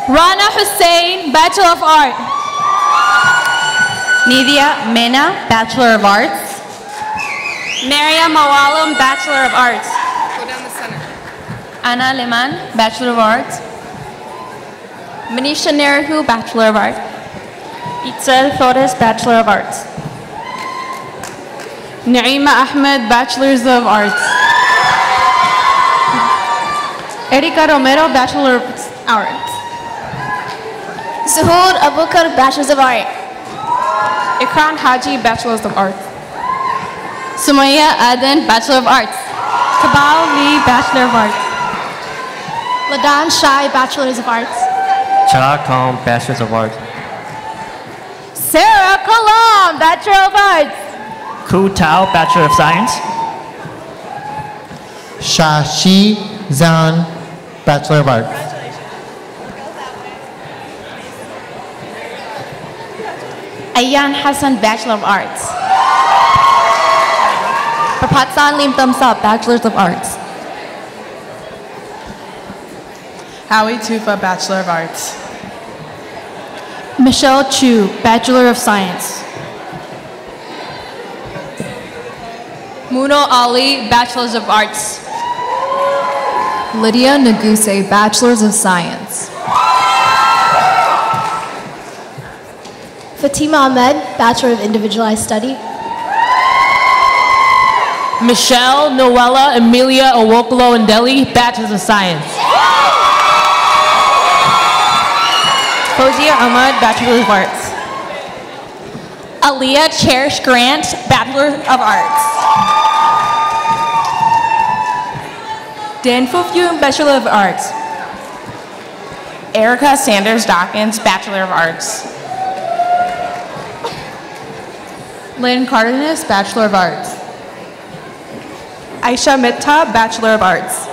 Rana Hussein, Bachelor of Arts. Nidia Mena, Bachelor of Arts. Maria Mawalam, Bachelor of Arts. Go down the center. Anna Leman, Bachelor of Arts. Manisha Nerahu, Bachelor of Arts. Itzel Flores, Bachelor of Arts. Naima Ahmed, Bachelor's of Arts. Erika Romero, Bachelor of Arts. Zuhud Abukar, Bachelor of Art. Ikran Haji, Bachelor of Arts. Sumaya Aden, Bachelor of Arts. Kabal Lee, Bachelor of Arts. Ladan Shai, Bachelors of Arts. Chala Khan, Bachelor of Arts. Sarah Kalam, Bachelor of Arts. Ku Tao, Bachelor of Science. Shashi Zan, Bachelor of Arts. Ayan Hassan, Bachelor of Arts. Prapatsan Lim Tamsap, Bachelors of Arts. Howie Tufa, Bachelor of Arts. Michelle Chu, Bachelor of Science. Muno Ali, Bachelors of Arts. Lydia Naguse, Bachelors of Science. Fatima Ahmed, Bachelor of Individualized Study. Michelle Noella Amelia Owokolo Ndeli, Bachelors of Science. Fozia Ahmad, Bachelor of Arts. Aliyah Cherish Grant, Bachelor of Arts. Dan Fufyu, Bachelor of Arts. Erica Sanders Dawkins, Bachelor of Arts. Lynn Cardenas, Bachelor of Arts. Aisha Mitta, Bachelor of Arts.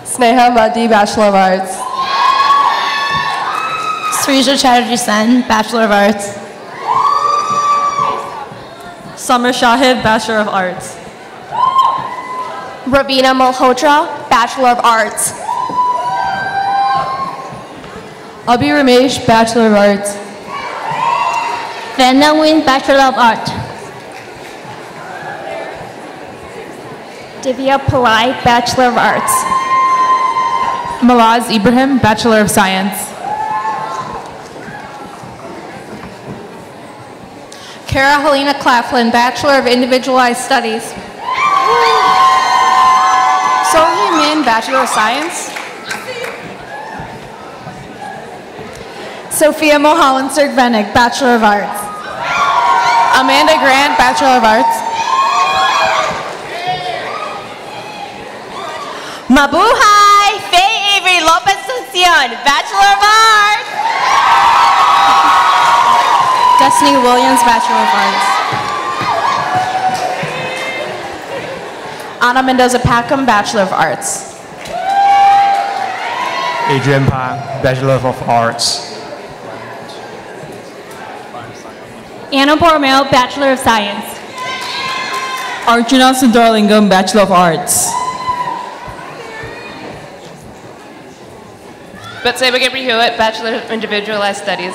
Sneha Vadi, Bachelor of Arts. Srija Chatterjee Sen, Bachelor of Arts. Summer Shahid, Bachelor of Arts. Rabina Malhotra, Bachelor of Arts. Abhi Ramesh, Bachelor of Arts. Vanna Win, Bachelor of Art. Divya Pillai, Bachelor of Arts. Malaz Ibrahim, Bachelor of Science. Kara Helena Claflin, Bachelor of Individualized Studies. Sohee Min, Bachelor of Science. Sophia Mohalan Sergvenik, Bachelor of Arts. Amanda Grant, Bachelor of Arts. Mabuhay, Faye Avery Lopez Suncion, Bachelor of Arts. Destiny Williams, Bachelor of Arts. Ana Mendoza Packham, Bachelor of Arts. Adrian Pang, Bachelor of Arts. Anna Bormel, Bachelor of Science. Arjuna Sundarlingam, Bachelor of Arts. Batseba Gabri Hewitt, Bachelor of Individualized Studies.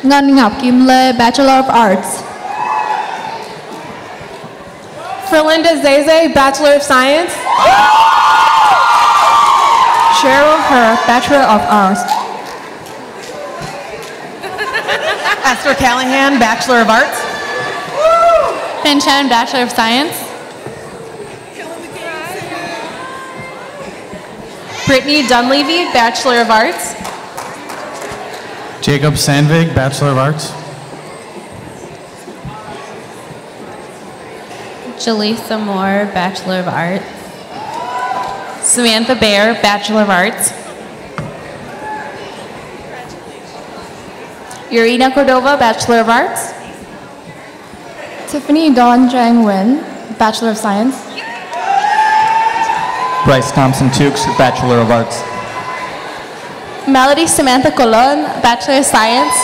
Ngan Ngap Kim Le, Bachelor of Arts. Ferlinda Zeze, Bachelor of Science. Cheryl Her, Bachelor of Arts. Esther Callahan, Bachelor of Arts. Ben Chen, Bachelor of Science. Brittany Dunleavy, Bachelor of Arts. Jacob Sandvig, Bachelor of Arts. Jaleesa Moore, Bachelor of Arts. Samantha Bear, Bachelor of Arts. Irina Cordova, Bachelor of Arts. Tiffany Dawn Jang Nguyen, Bachelor of Science. Bryce Thompson Tukes, Bachelor of Arts. Melody Samantha Colon, Bachelor of Science.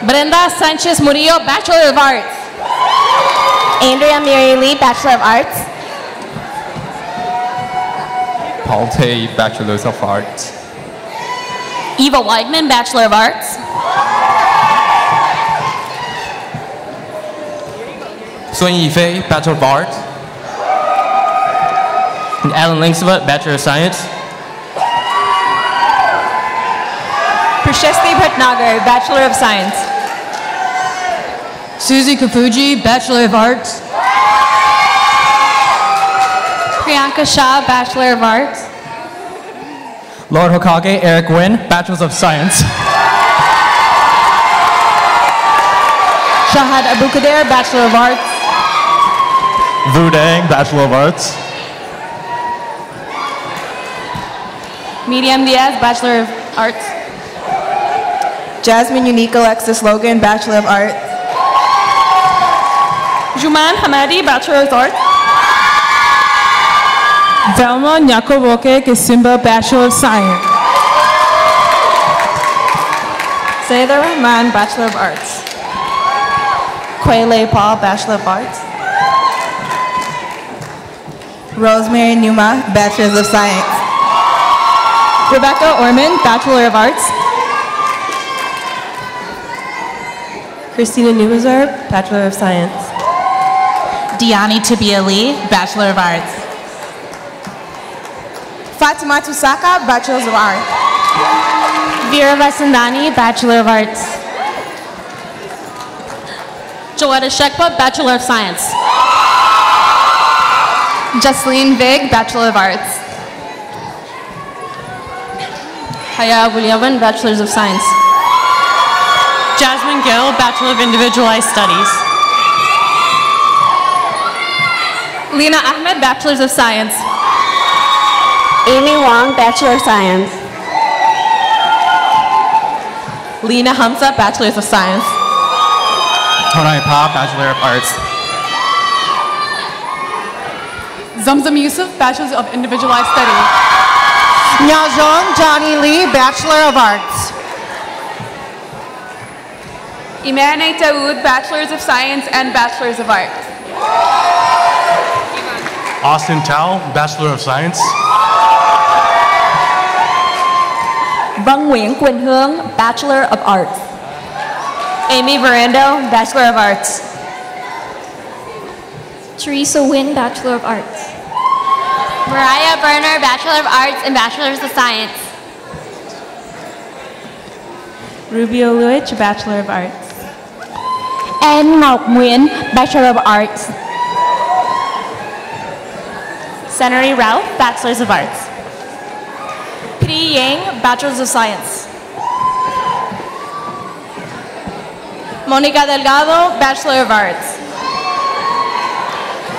Brenda Sanchez Murillo, Bachelor of Arts. Andrea Mary Lee, Bachelor of Arts. Paul Tay, Bachelor of Arts. Eva Weidman, Bachelor of Arts. Sun Yifei, Bachelor of Arts. And Alan Linksova, Bachelor of Science. Prashesti Bhatnagar, Bachelor of Science. Susie Kafuji, Bachelor of Arts. Priyanka Shah, Bachelor of Arts. Lord Hokage Eric Wynn, Bachelor of Science. Shahad Abukader, Bachelor of Arts. Vu Dang, Bachelor of Arts. Miriam Diaz, Bachelor of Arts. Jasmine Unique Alexis Logan, Bachelor of Arts. Juman Hamadi, Bachelor of Arts. Velma Nyakoboke Kisimba, Bachelor of Science. Sayeda Rahman, Bachelor of Arts. Quayle Paul, Bachelor of Arts. Rosemary Numa, Bachelor of Science. Rebecca Orman, Bachelor of Arts. Christina Nubazar, Bachelor of Science. Diani Tabia Lee, Bachelor of Arts. Fatima Tusaka, Bachelor of Arts. Vera Vasandani, Bachelor of Arts. Joetta Shekpa, Bachelor of Science. Jasleen Vig, Bachelor of Arts. Haya Wilyavan, Bachelor of Science. Jasmine Gill, Bachelor of Individualized Studies. Lena Ahmed, Bachelor of Science. Amy Wong, Bachelor of Science. Lena Hamza, Bachelor of Science. Tonai Pa, Bachelor of Arts. Zamzam Yusuf, Bachelor of Individualized Studies. Nyajong Johnny Lee, Bachelor of Arts. Imane Dawood, Bachelors of Science and Bachelors of Arts. Austin Tao, Bachelor of Science. Vâng Nguyễn Quỳnh Hương, Bachelor of Arts. Amy Verando, Bachelor of Arts. Teresa Nguyen, Bachelor of Arts. Mariah Berner, Bachelor of Arts and Bachelors of Science. Rubio Luich, Bachelor of Arts. Anne Ngọc Nguyễn, Bachelor of Arts. Senary Ralph, Bachelors of Arts. Pri Yang, Bachelors of Science. Monica Delgado, Bachelor of Arts.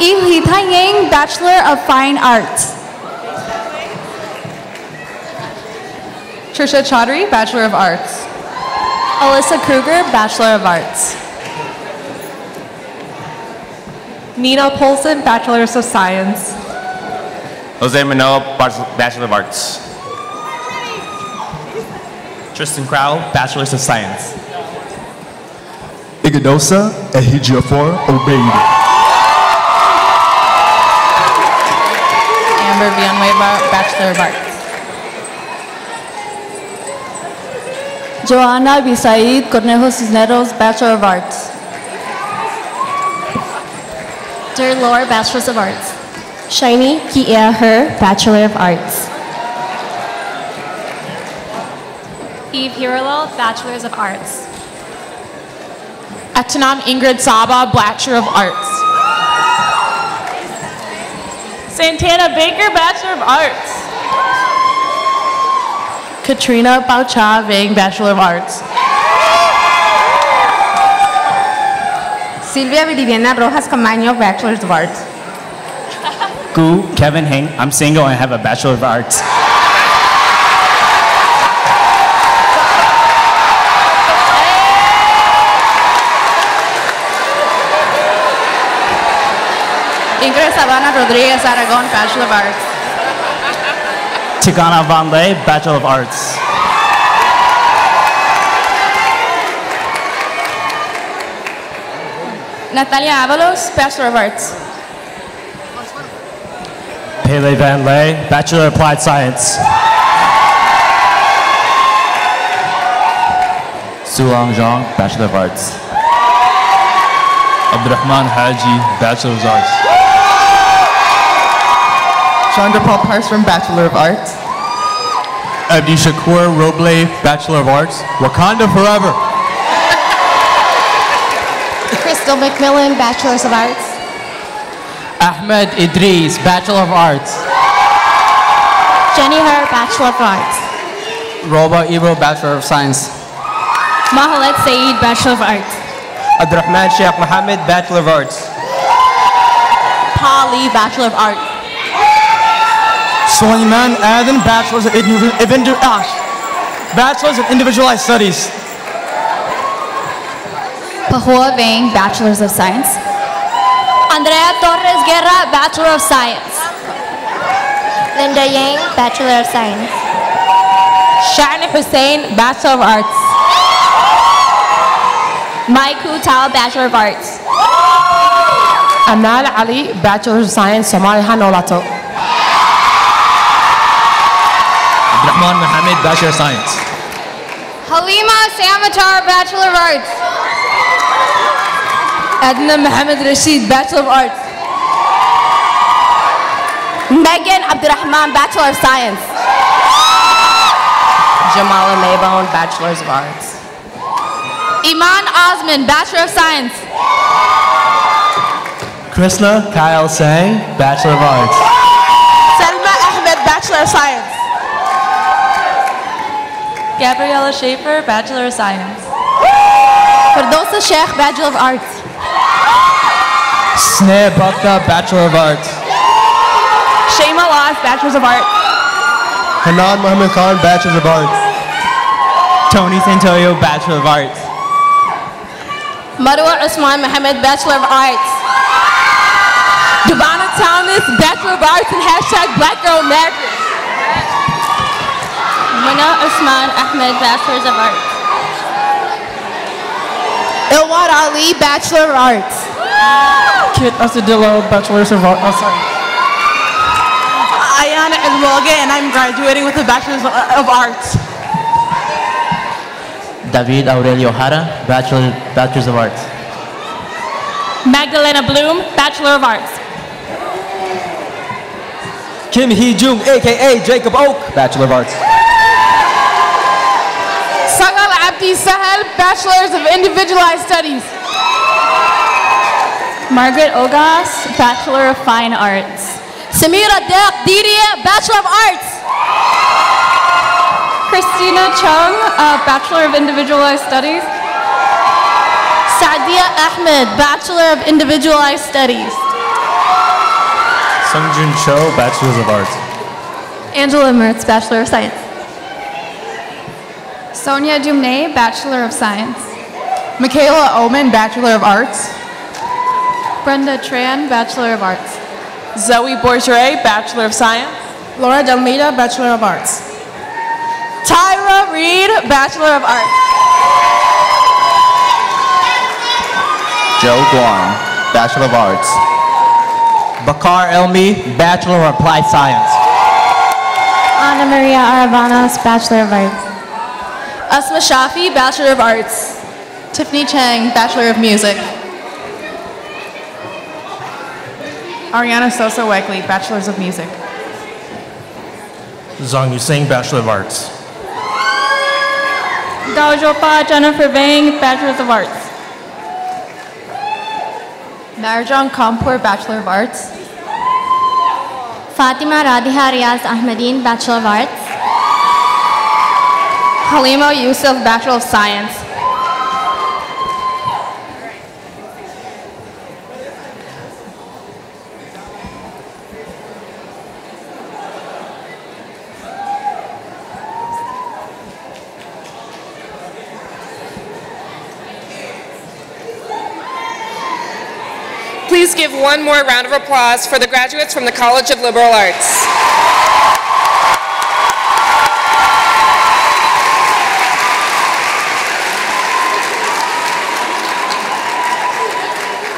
Ilhita Yang, Bachelor of Fine Arts. Trisha Chaudhary, Bachelor of Arts. Alyssa Kruger, Bachelor of Arts. Nina Polson, Bachelor of Science. Jose Manuel, Bachelor of Arts. Tristan Crowell, Bachelor of Science. Igadosa Ehijiafor Obeid. Amber Villanueva, Bachelor of Arts. Joanna Bisaid Cornejo Cisneros, Bachelor of Arts. Derlore, Bachelors of Arts. Shiny Kia Her, Bachelor of Arts. Eve Hirolo, Bachelors of Arts. Atanam Ingrid Saba, Bachelor of Arts. Santana Baker, Bachelor of Arts. Katrina Baucha Vang, Bachelor of Arts. Silvia Viridiana Rojas Camaño, Bachelor of Arts. Gu Kevin Hing, I'm single and have a Bachelor of Arts. Ingrid Savannah Rodriguez Aragon, Bachelor of Arts. Tigana Van Lay, Bachelor of Arts. Natalia Avalos, Bachelor of Arts. Pele Van Lay, Bachelor of Applied Science. Sulang Zhang, Bachelor of Arts. Abdurrahman Haji, Bachelor of Arts. Chandrapal Parsram, Bachelor of Arts. Abdi Shakur Roble, Bachelor of Arts. Wakanda forever. Crystal McMillan, Bachelors of Arts. Ahmed Idris, Bachelor of Arts. Jenny Her, Bachelor of Arts. Roba Ibro, Bachelor of Science. Mahalet Saeed, Bachelor of Arts. Abdurrahman Sheikh Mohammed, Bachelor of Arts. Pali, Bachelor of Arts. Suleiman Aden, Bachelor's of Individualized Studies. Pahua Vang, Bachelors of Science. Andrea Torres Guerra, Bachelor of Science. Linda Yang, Bachelor of Science. Shani Hussein, Bachelor of Arts. Maiku Tao, Bachelor of Arts. Amal Ali, Bachelor of Science, Somali Hanolato. Abdurrahman Mohammed, Bachelor of Science. Halima Samatar, Bachelor of Arts. Adna Mohammed Rashid, Bachelor of Arts. Megan Abdurrahman, Bachelor of Science. Jamala Maybone, Bachelors of Arts. Iman Osman, Bachelor of Science. Krishna Kyle Sang, Bachelor of Arts. Selma Ahmed, Bachelor of Science. Gabriella Schaefer, Bachelor of Science. Fardosa Sheikh, Bachelor of Arts. Sneh Bhakta, Bachelor of Arts. Shayma Las, Bachelors of Arts. Hanan Muhammad Khan, Bachelor of Arts. Tony Santoyo, Bachelor of Arts. Marwa Usman Mohammed, Bachelor of Arts. Dubana Thomas, Bachelor of Arts and #Black Girl Magic. Muna Usman Ahmed, Bachelors of Arts. Ilwad Ali, Bachelor of Arts. Kit Asadillo, Bachelor's of Arts. Oh, sorry. Ayana Elmoge, and I'm graduating with a Bachelor's of Arts. David Aurelio Jara, Bachelor's of Arts. Magdalena Bloom, Bachelor of Arts. Kim Hee Jung, aka Jacob Oak, Bachelor of Arts. Sagal Abdi Sahel, Bachelors of Individualized Studies. Margaret Ogas, Bachelor of Fine Arts. Samira Dek Didia, Bachelor of Arts. Christina Chung, Bachelor of Individualized Studies. Sadia Ahmed, Bachelor of Individualized Studies. Sungjun Cho, Bachelor of Arts. Angela Mertz, Bachelor of Science. Sonia Dumne, Bachelor of Science. Michaela Oman, Bachelor of Arts. Brenda Tran, Bachelor of Arts. Zoe Bourgeois, Bachelor of Science. Laura Delmeda, Bachelor of Arts. Tyra Reed, Bachelor of Arts. Joe Guam, Bachelor of Arts. Bakar Elmi, Bachelor of Applied Science. Ana Maria Aravanos, Bachelor of Arts. Asma Shafi, Bachelor of Arts. Tiffany Chang, Bachelor of Music. Ariana Sosa Wegley, Bachelors of Music. Zhang Yusing, Bachelor of Arts. Gao Zhopa, Jennifer Vang, Bachelors of Arts. Marjan Kampur, Bachelor of Arts. Fatima Radiha Riaz Ahmedin, Bachelor of Arts. Halima Yusuf, Bachelor of Science. Please give one more round of applause for the graduates from the College of Liberal Arts.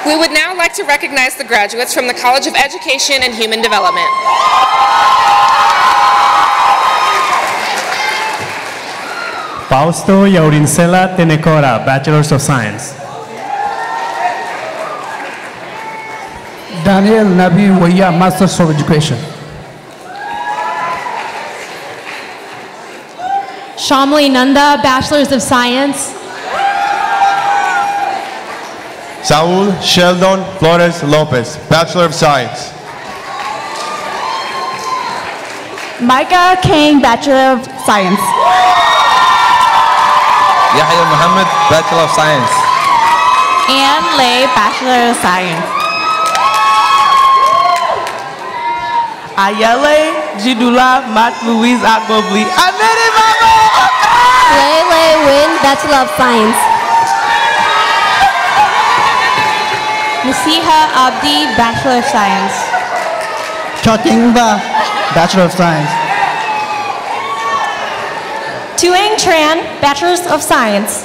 We would now like to recognize the graduates from the College of Education and Human Development. Fausto Yaurincela Tenecora, Bachelors of Science. Daniel Nabi Waya, Masters of Education. Shamli Nanda, Bachelors of Science. Saul Sheldon Flores Lopez, Bachelor of Science. Micah King, Bachelor of Science. Yahya Muhammad, Bachelor of Science. Anne Lay, Bachelor of Science. Ayele Jidula Mat Louise Akbobli. I made it, mama! Lele Win, Bachelor of Science. Nasiha Abdi, Bachelor of Science. Chotingba, Bachelor of Science. Tuang Tran, Bachelor of Science.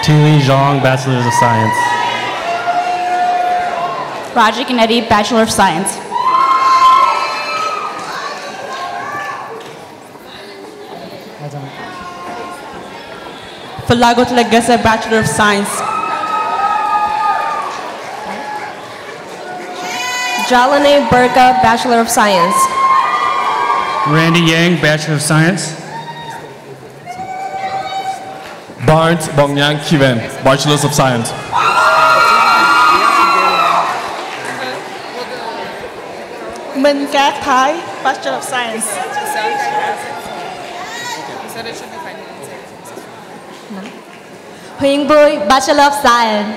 Tilly Zhang, Bachelor of Science. Raja Kennedy, Bachelor of Science. Falagot Legasa, Bachelor of Science. Jalane Burka, Bachelor of Science. Randy Yang, Bachelor of Science. Barnes Bongyang Kiven, Bachelor of Science. Minh Cát Thái, Bachelor of Science. Huỳnh Bùi, Bachelor of Science.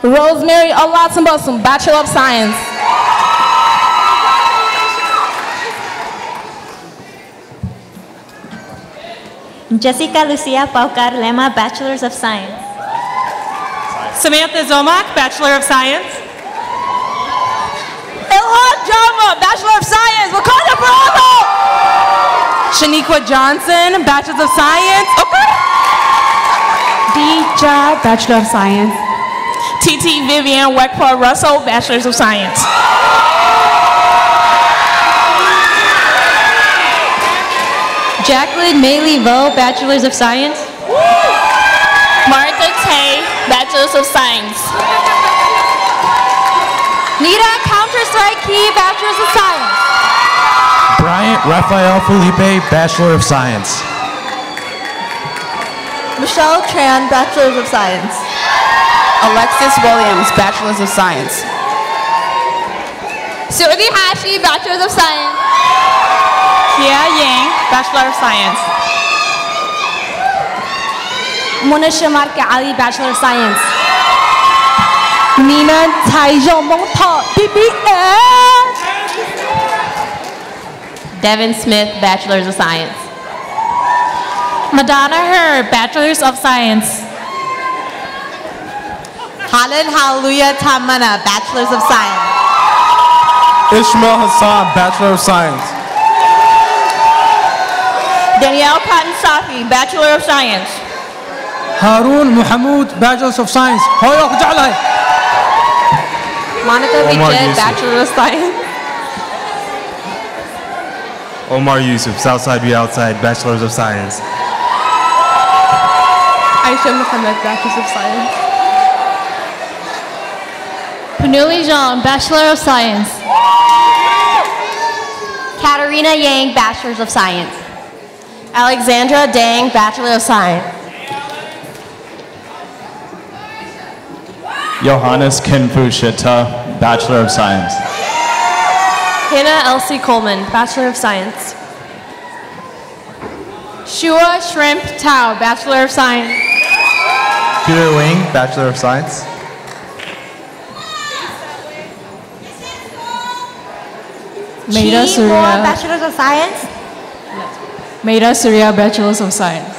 Rosemary Olatunbosun, Bachelor of Science. Jessica Lucia Paucar Lema, Bachelor of Science. Samantha Zomak, Bachelor of Science. Ilhan Jama, Bachelor of Science. Wakanda Bravo! Shaniqua Johnson, Bachelor of Science. Dija, Bachelor of Science. TT Vivian Weckpaw Russell, Bachelor of Science. Jacqueline Maylee Vo, Bachelor of Science. Martha Tay, Bachelor of Science. Nita Counter-Strike Key, Bachelor of Science. Bryant Raphael Felipe, Bachelor of Science. Michelle Tran, Bachelor of Science. Alexis Williams, Bachelor of Science. Survi Hashi, Bachelor of Science. Kia Yang, Bachelor of Science. Monisha Marka Ali, Bachelor of Science. Nina Taijon Mongta, BBS. Devin Smith, Bachelor of Science. Madonna Her, Bachelor of Science. Helen Hallelujah Tamana, Bachelor of Science. Ishmael Hassan, Bachelor of Science. Danielle Cotton Safi, Bachelor of Science. Harun Muhammad, Bachelor of Science. Monica Vichet, Bachelor of Science. Omar Yusuf, Southside Be Outside, Bachelor of Science. Aisha Muhammad, Bachelor of Science. Panuli Jean, Bachelor of Science. Katarina Yang, Bachelor of Science. Alexandra Dang, Bachelor of Science. Johannes Kinfu Shita, Bachelor of Science. Hannah Elsie Coleman, Bachelor of Science. Shua Shrimp Tao, Bachelor of Science. Peter Wing, Bachelor of Science. Maida Chi Moore, Surya. Bachelor of Science. Maida Surya, Bachelor of Science.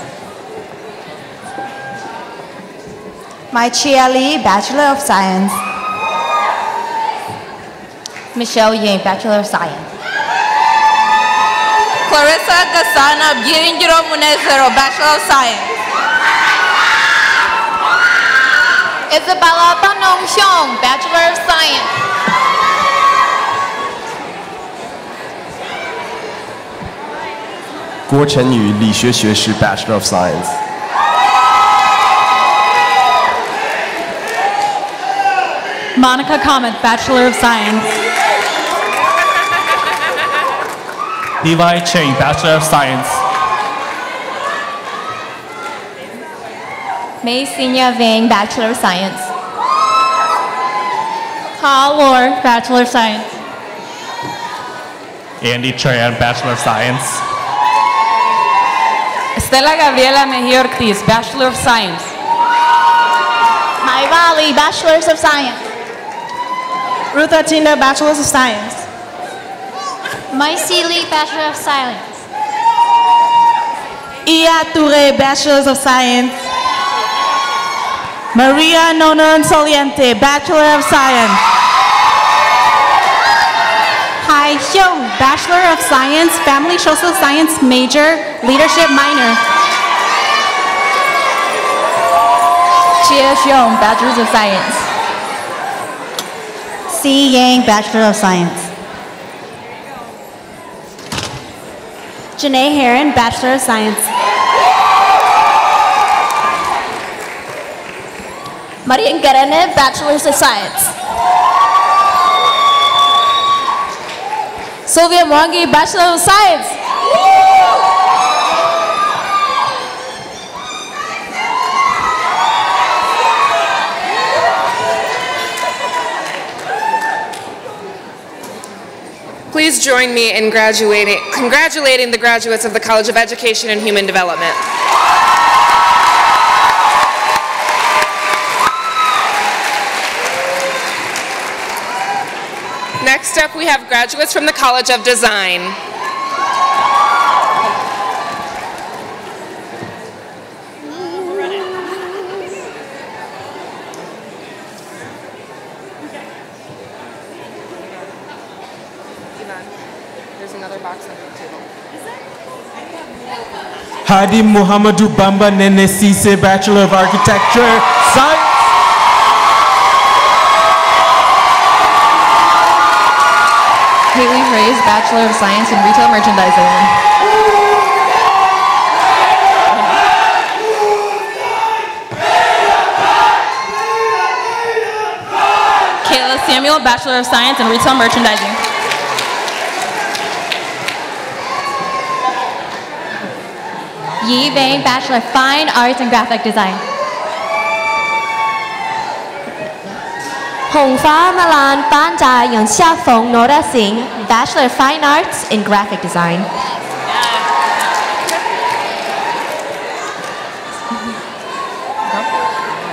Mai Chia Lee, Bachelor of Science. Michelle Yang, Bachelor of Science. Clarissa Gasana, Giringiro Munezero, Bachelor of Science. Isabella Panong Xiong, Bachelor of Science. Guo Chenyu, Li Xue Xue Shi, Bachelor of Science. Monica Comet, Bachelor of Science. Levi Cheng, Bachelor of Science. Mei Senior Vang, Bachelor of Science. Carl Lord, Bachelor of Science. Andy Tran, Bachelor of Science. Estela Gabriela Mejía Ortiz, Bachelor of Science. Mai Valley, Bachelors of Science. Ruth Atina, Bachelors of Science. Mai Lee, Bachelor of Science. Iya Toure, Bachelors of Science. Maria Nonon Soliente, Bachelor of Science. Hai Hyung, Bachelor of Science, Family Social Science major, Leadership minor. Chia Xiong, Bachelor of Science. Si Yang, Bachelor of Science. Janae Heron, Bachelor of Science. Marian Garanev, Bachelors of Science. Sylvia Mwangi, Bachelor of Science. Please join me in congratulating the graduates of the College of Education and Human Development. Next up, we have graduates from the College of Design. There's another box under the table. Hadi Muhammadu Bamba Nene Sise, Bachelor of Architecture, Science. Haley Hayes, Bachelor of Science in Retail Merchandising. Kayla Samuel, Bachelor of Science in Retail Merchandising. Yi Vang, Bachelor of Fine Arts and Graphic Design. Hong Fa Malan Ban Jia Yang Xia Feng Nora Singh, Bachelor of Fine Arts in Graphic Design.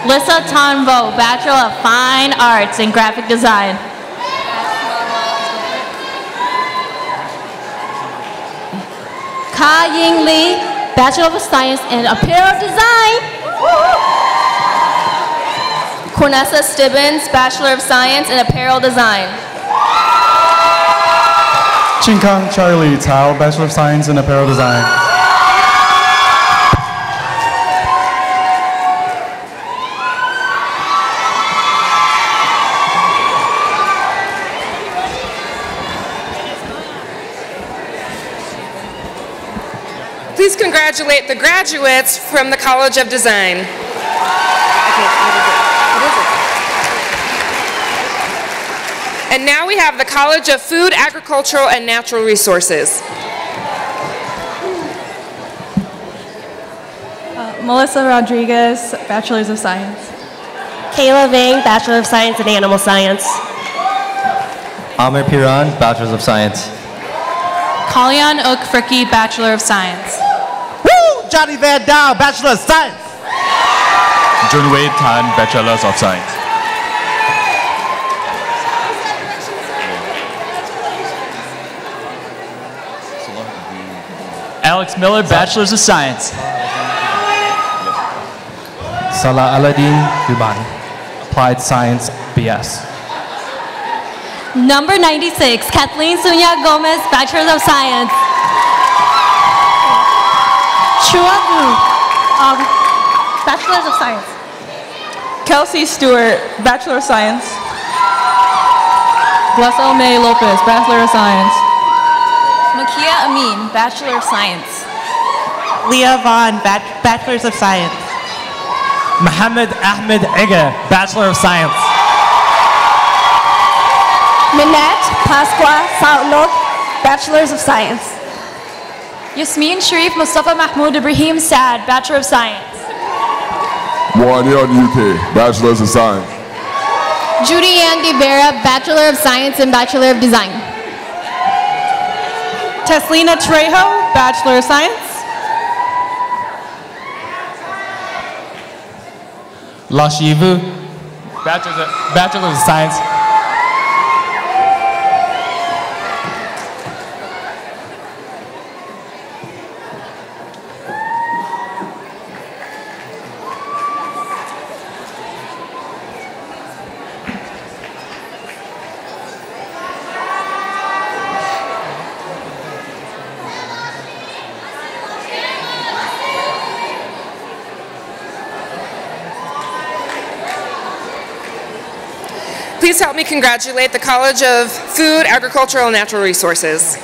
Lissa Tanvo, Bachelor of Fine Arts in Graphic Design. Ka Ying Lee, Bachelor of Science in Apparel Design. Cornessa Stibbins, Bachelor of Science in Apparel Design. Chinkang Charlie Tao, Bachelor of Science in Apparel Design. Please congratulate the graduates from the College of Design. And now we have the College of Food, Agricultural, and Natural Resources. Melissa Rodriguez, Bachelors of Science. Kayla Vang, Bachelor of Science in Animal Science. Amir Piran, Bachelors of Science. Kalyan Okfriki, Bachelor of Science. Woo! Johnny Van Dow, Bachelor of Science. Junwei Tan, Bachelors of Science. Alex Miller, Bachelors of Science. Salah Aladdin Duban, Applied Science, BS. Number 96, Kathleen Sunya Gomez, Bachelor of Science. Chua Wu, Bachelors of Science. Kelsey Stewart, Bachelor of Science. Blessel May Lopez, Bachelor of Science. Makia Amin, Bachelor of Science. Leah Vaughn, Bachelors of Science. Mohammed Ahmed Ega, Bachelor of Science. Minette Pasqua Saulok, Bachelors of Science. Yasmin Sharif Mustafa Mahmoud Ibrahim Saad, Bachelor of Science. Warniel UK, Bachelor of Science. Judy Andy Vera, Bachelor of Science and Bachelor of Design. Teslina Trejo, Bachelor of Science. Lashivu, Bachelor of Science. Please help me congratulate the College of Food, Agricultural, and Natural Resources.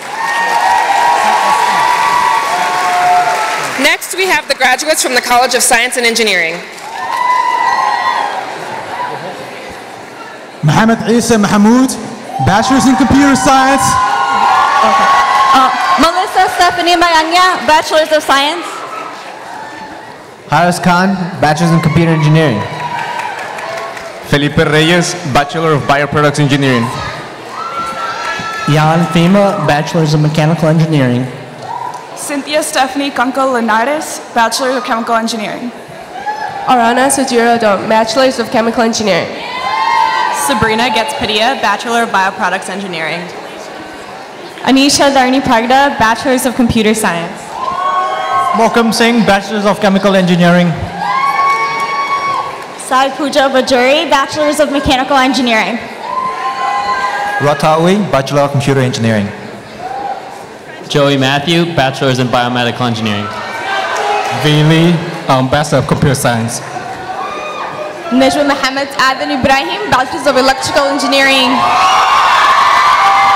Next, we have the graduates from the College of Science and Engineering. Mohammed Isa Mahmoud, Bachelor's in Computer Science. Melissa Stephanie Mayanya, Bachelor's of Science. Haris Khan, Bachelor's in Computer Engineering. Felipe Reyes, Bachelor of Bioproducts Engineering. Jan Fema, Bachelor's of Mechanical Engineering. Cynthia Stephanie Kunkel Linares, Bachelor of Chemical Engineering. Arana Sujira Dom, Bachelor's of Chemical Engineering. Sabrina Getz-Padilla, Bachelor of Bioproducts Engineering. Anisha Dharni Pragda, Bachelor's of Computer Science. Mokam Singh, Bachelor's of Chemical Engineering. Sai Pooja Bajuri, Bachelor's of Mechanical Engineering. Ratawi, Bachelor of Computer Engineering. Joey Matthew, Bachelor's in Biomedical Engineering. Vili, Bachelor of Computer Science. Najwa Mohammed Adnan Ibrahim, Bachelor's of Electrical Engineering.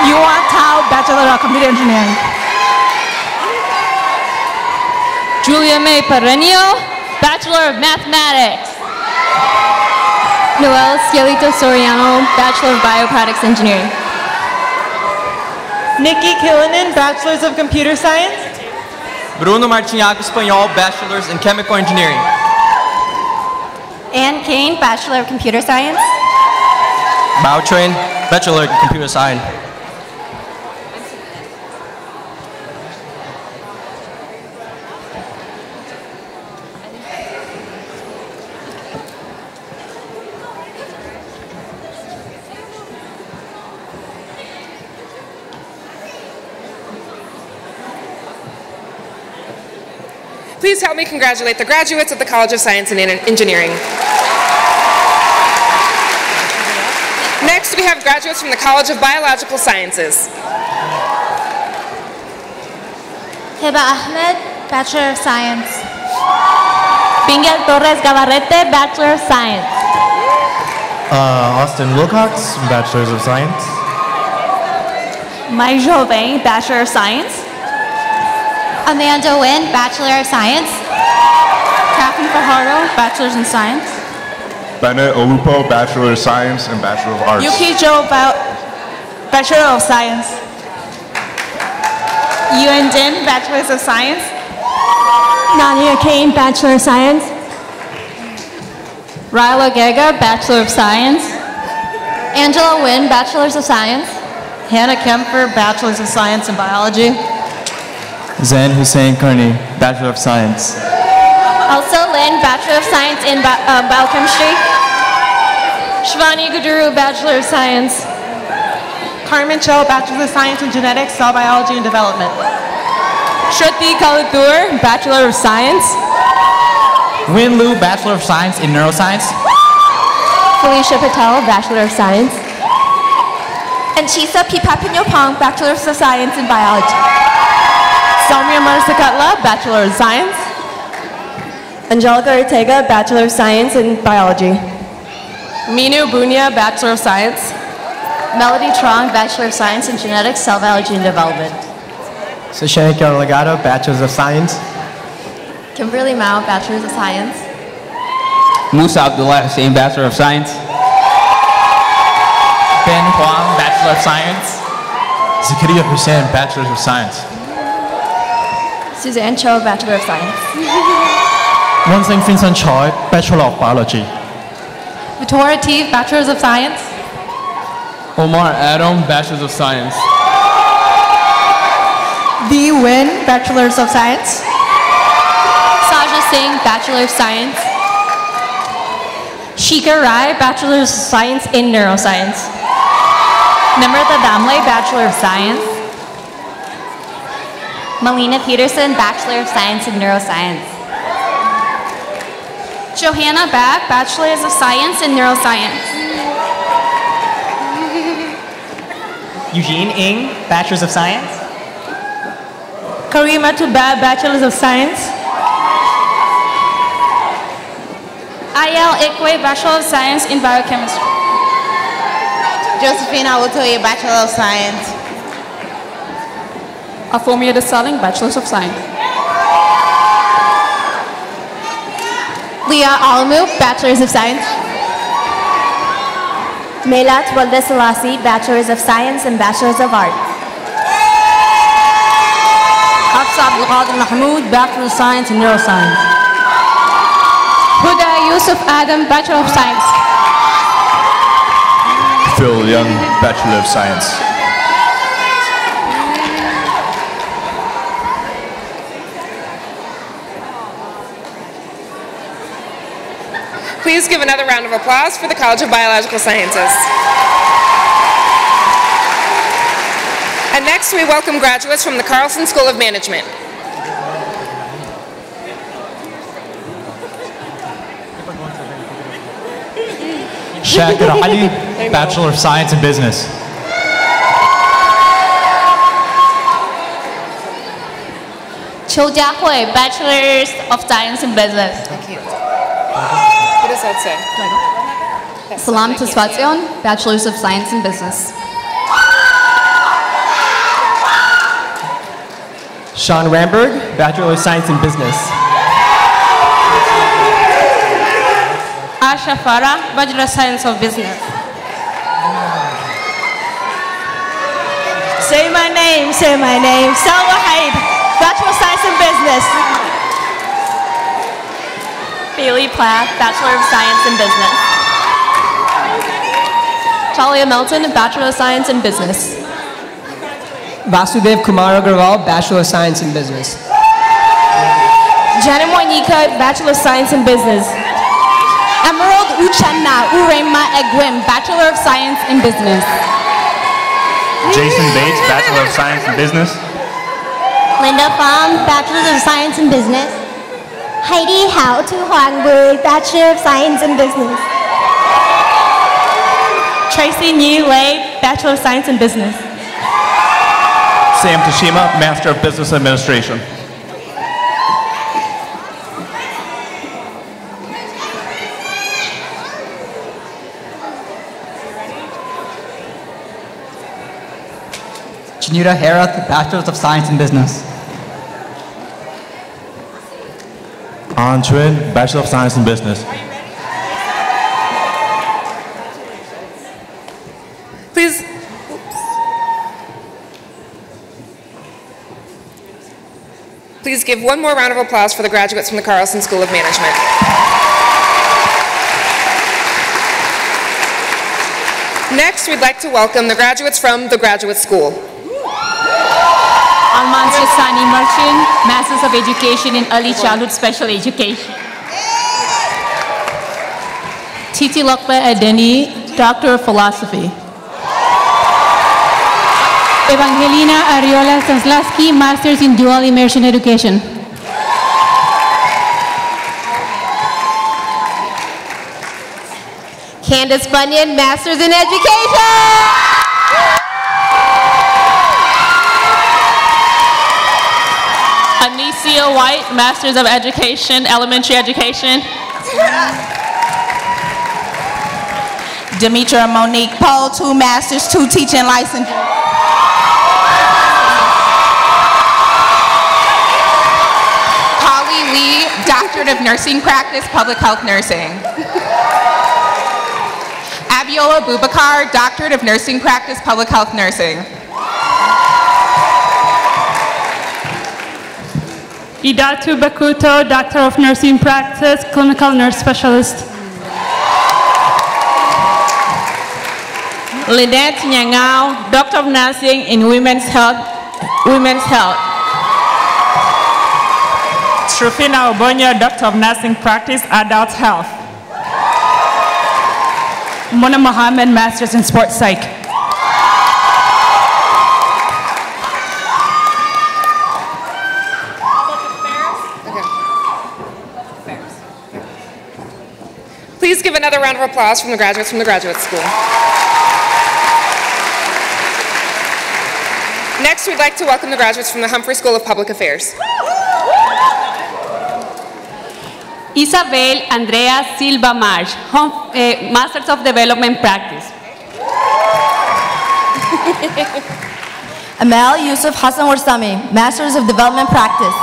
Yuan Tao, Bachelor of Computer Engineering. Julia May Perenio, Bachelor of Mathematics. Noel Sciolito Soriano, Bachelor of Bioproducts Engineering. Nikki Killinen, Bachelor's of Computer Science. Bruno Martinhago Espanhol, Bachelor's in Chemical Engineering. Anne Kane, Bachelor of Computer Science. Bao Train, Bachelor in Computer Science. Please help me congratulate the graduates of the College of Science and Engineering. Next, we have graduates from the College of Biological Sciences. Hiba Ahmed, Bachelor of Science. Miguel Torres Gabarrete, Bachelor of Science. Austin Wilcox, Bachelor's of Science. Mai Jovin, Bachelor of Science. Amanda Wynn, Bachelor of Science. Catherine Fajardo, Bachelor's in Science. Bennett Olupo, Bachelor of Science and Bachelor of Arts. Yuki Jo, Bachelor of Science. Yuan Din, Bachelor's of Science. Nania Kane, Bachelor of Science. Ryla Gega, Bachelor of Science. Angela Wynn, Bachelor's of Science. Hannah Kemper, Bachelor's of Science in Biology. Zain Hussein Kearney, Bachelor of Science. Elsa Lin, Bachelor of Science in Biochemistry. Shivani Guduru, Bachelor of Science. Carmen Cho, Bachelor of Science in Genetics, Cell Biology and Development. Shruti Kaladur, Bachelor of Science. Win Lu, Bachelor of Science in Neuroscience. Felicia Patel, Bachelor of Science. And Chisa Pipapinopong, Bachelor of Science in Biology. Soumya Marsakatla, Bachelor of Science. Angelica Ortega, Bachelor of Science in Biology. Minu Bunya, Bachelor of Science. Melody Trong, Bachelor of Science in Genetics, Cell Biology and Development. Sashani Legato, Bachelor's of Science. Kimberly Mao, Bachelor's of Science. Musa Abdullah Hussein, Bachelor of Science. Ben Huang, Bachelor of Science. Zakaria Hussein, Bachelor's of Science. Suzanne Cho, Bachelor of Science. Won-Sing Vincent Choi, Bachelor of Biology. Victoria Teeve, Bachelor of Science. Omar Adam, Bachelor of Science. Dee Win, Bachelor of Science. Saja Singh, Bachelor of Science. Shika Rai, Bachelor of Science in Neuroscience. Namrata Damle, Bachelor of Science. Melina Peterson, Bachelor of Science in Neuroscience. Johanna Back, Bachelor of Science in Neuroscience. Eugene Ng, Bachelor of Science. Karima Tubab, Bachelor of Science. Ayel Ikwe, Bachelor of Science in Biochemistry. Josephine Awutoye, Bachelor of Science. Afomia Desalegn, Bachelor of Science. Leah Alamu, Bachelor of Science. Melat Waldesalasi, Bachelor of Science and Bachelor of Art. Hafsa Abdulqadir Mahmoud, Bachelor of Science in Neuroscience. Huda Yusuf Adam, Bachelor of Science. Phil Young, Bachelor of Science. Please give another round of applause for the College of Biological Sciences. And next we welcome graduates from the Carlson School of Management. Shakir Ali, Bachelor of Science in Business. Cho Jia Hui, Bachelor of Science in Business. Thank you. What does that say? Salam Tasfatzion, Bachelor of Science in Business. Sean Ramberg, Bachelor of Science in Business. Asha Farah, Bachelor of Science of Business. Say my name, say my name. Salwa Haid, Bachelor of Science in Business. Bailey Plath, Bachelor of Science in Business. Talia Melton, Bachelor of Science in Business. Vasudev Kumar Agarwal, Bachelor of Science in Business. Janet Moinika, Bachelor of Science in Business. Emerald Uchenna Urema Egwim, Bachelor of Science in Business. Jason Bates, Bachelor of Science in Business. Linda Pham, Bachelor of Science in Business. Heidi Hao Tu Huangbu, Bachelor of Science in Business. Tracy Nhi Lei, Bachelor of Science in Business. Sam Tashima, Master of Business Administration. Chinura Herath, Bachelor of Science in Business. An Chuen, Bachelor of Science in Business. Please. Please give one more round of applause for the graduates from the Carlson School of Management. Next, we'd like to welcome the graduates from the Graduate School. Alman Sani Merchant, Masters of Education in Early Childhood Special Education. Titi Lokpe Adeni, Doctor of Philosophy. Evangelina Ariola Stanislavski, Masters in Dual Immersion Education. Candace Bunyan, Masters in Education. Anicia White, Masters of Education, Elementary Education. Demetra Monique Pohl, 2 Masters, 2 Teaching Licenses. Holly Lee, Doctorate of Nursing Practice, Public Health Nursing. Abiola Bubakar, Doctorate of Nursing Practice, Public Health Nursing. Idatu Bakuto, Doctor of Nursing Practice, Clinical Nurse Specialist. Lynette Nyangao, Doctor of Nursing in Women's Health. Trufina Obonya, Doctor of Nursing Practice, Adult Health. Mona Mohammed, Masters in Sports Psych. Please give another round of applause from the graduates from the Graduate School. Next, we'd like to welcome the graduates from the Humphrey School of Public Affairs. Isabel Andrea Silva Marsh, Masters of Development Practice. Amal Yusuf Hassan Warsami, Masters of Development Practice.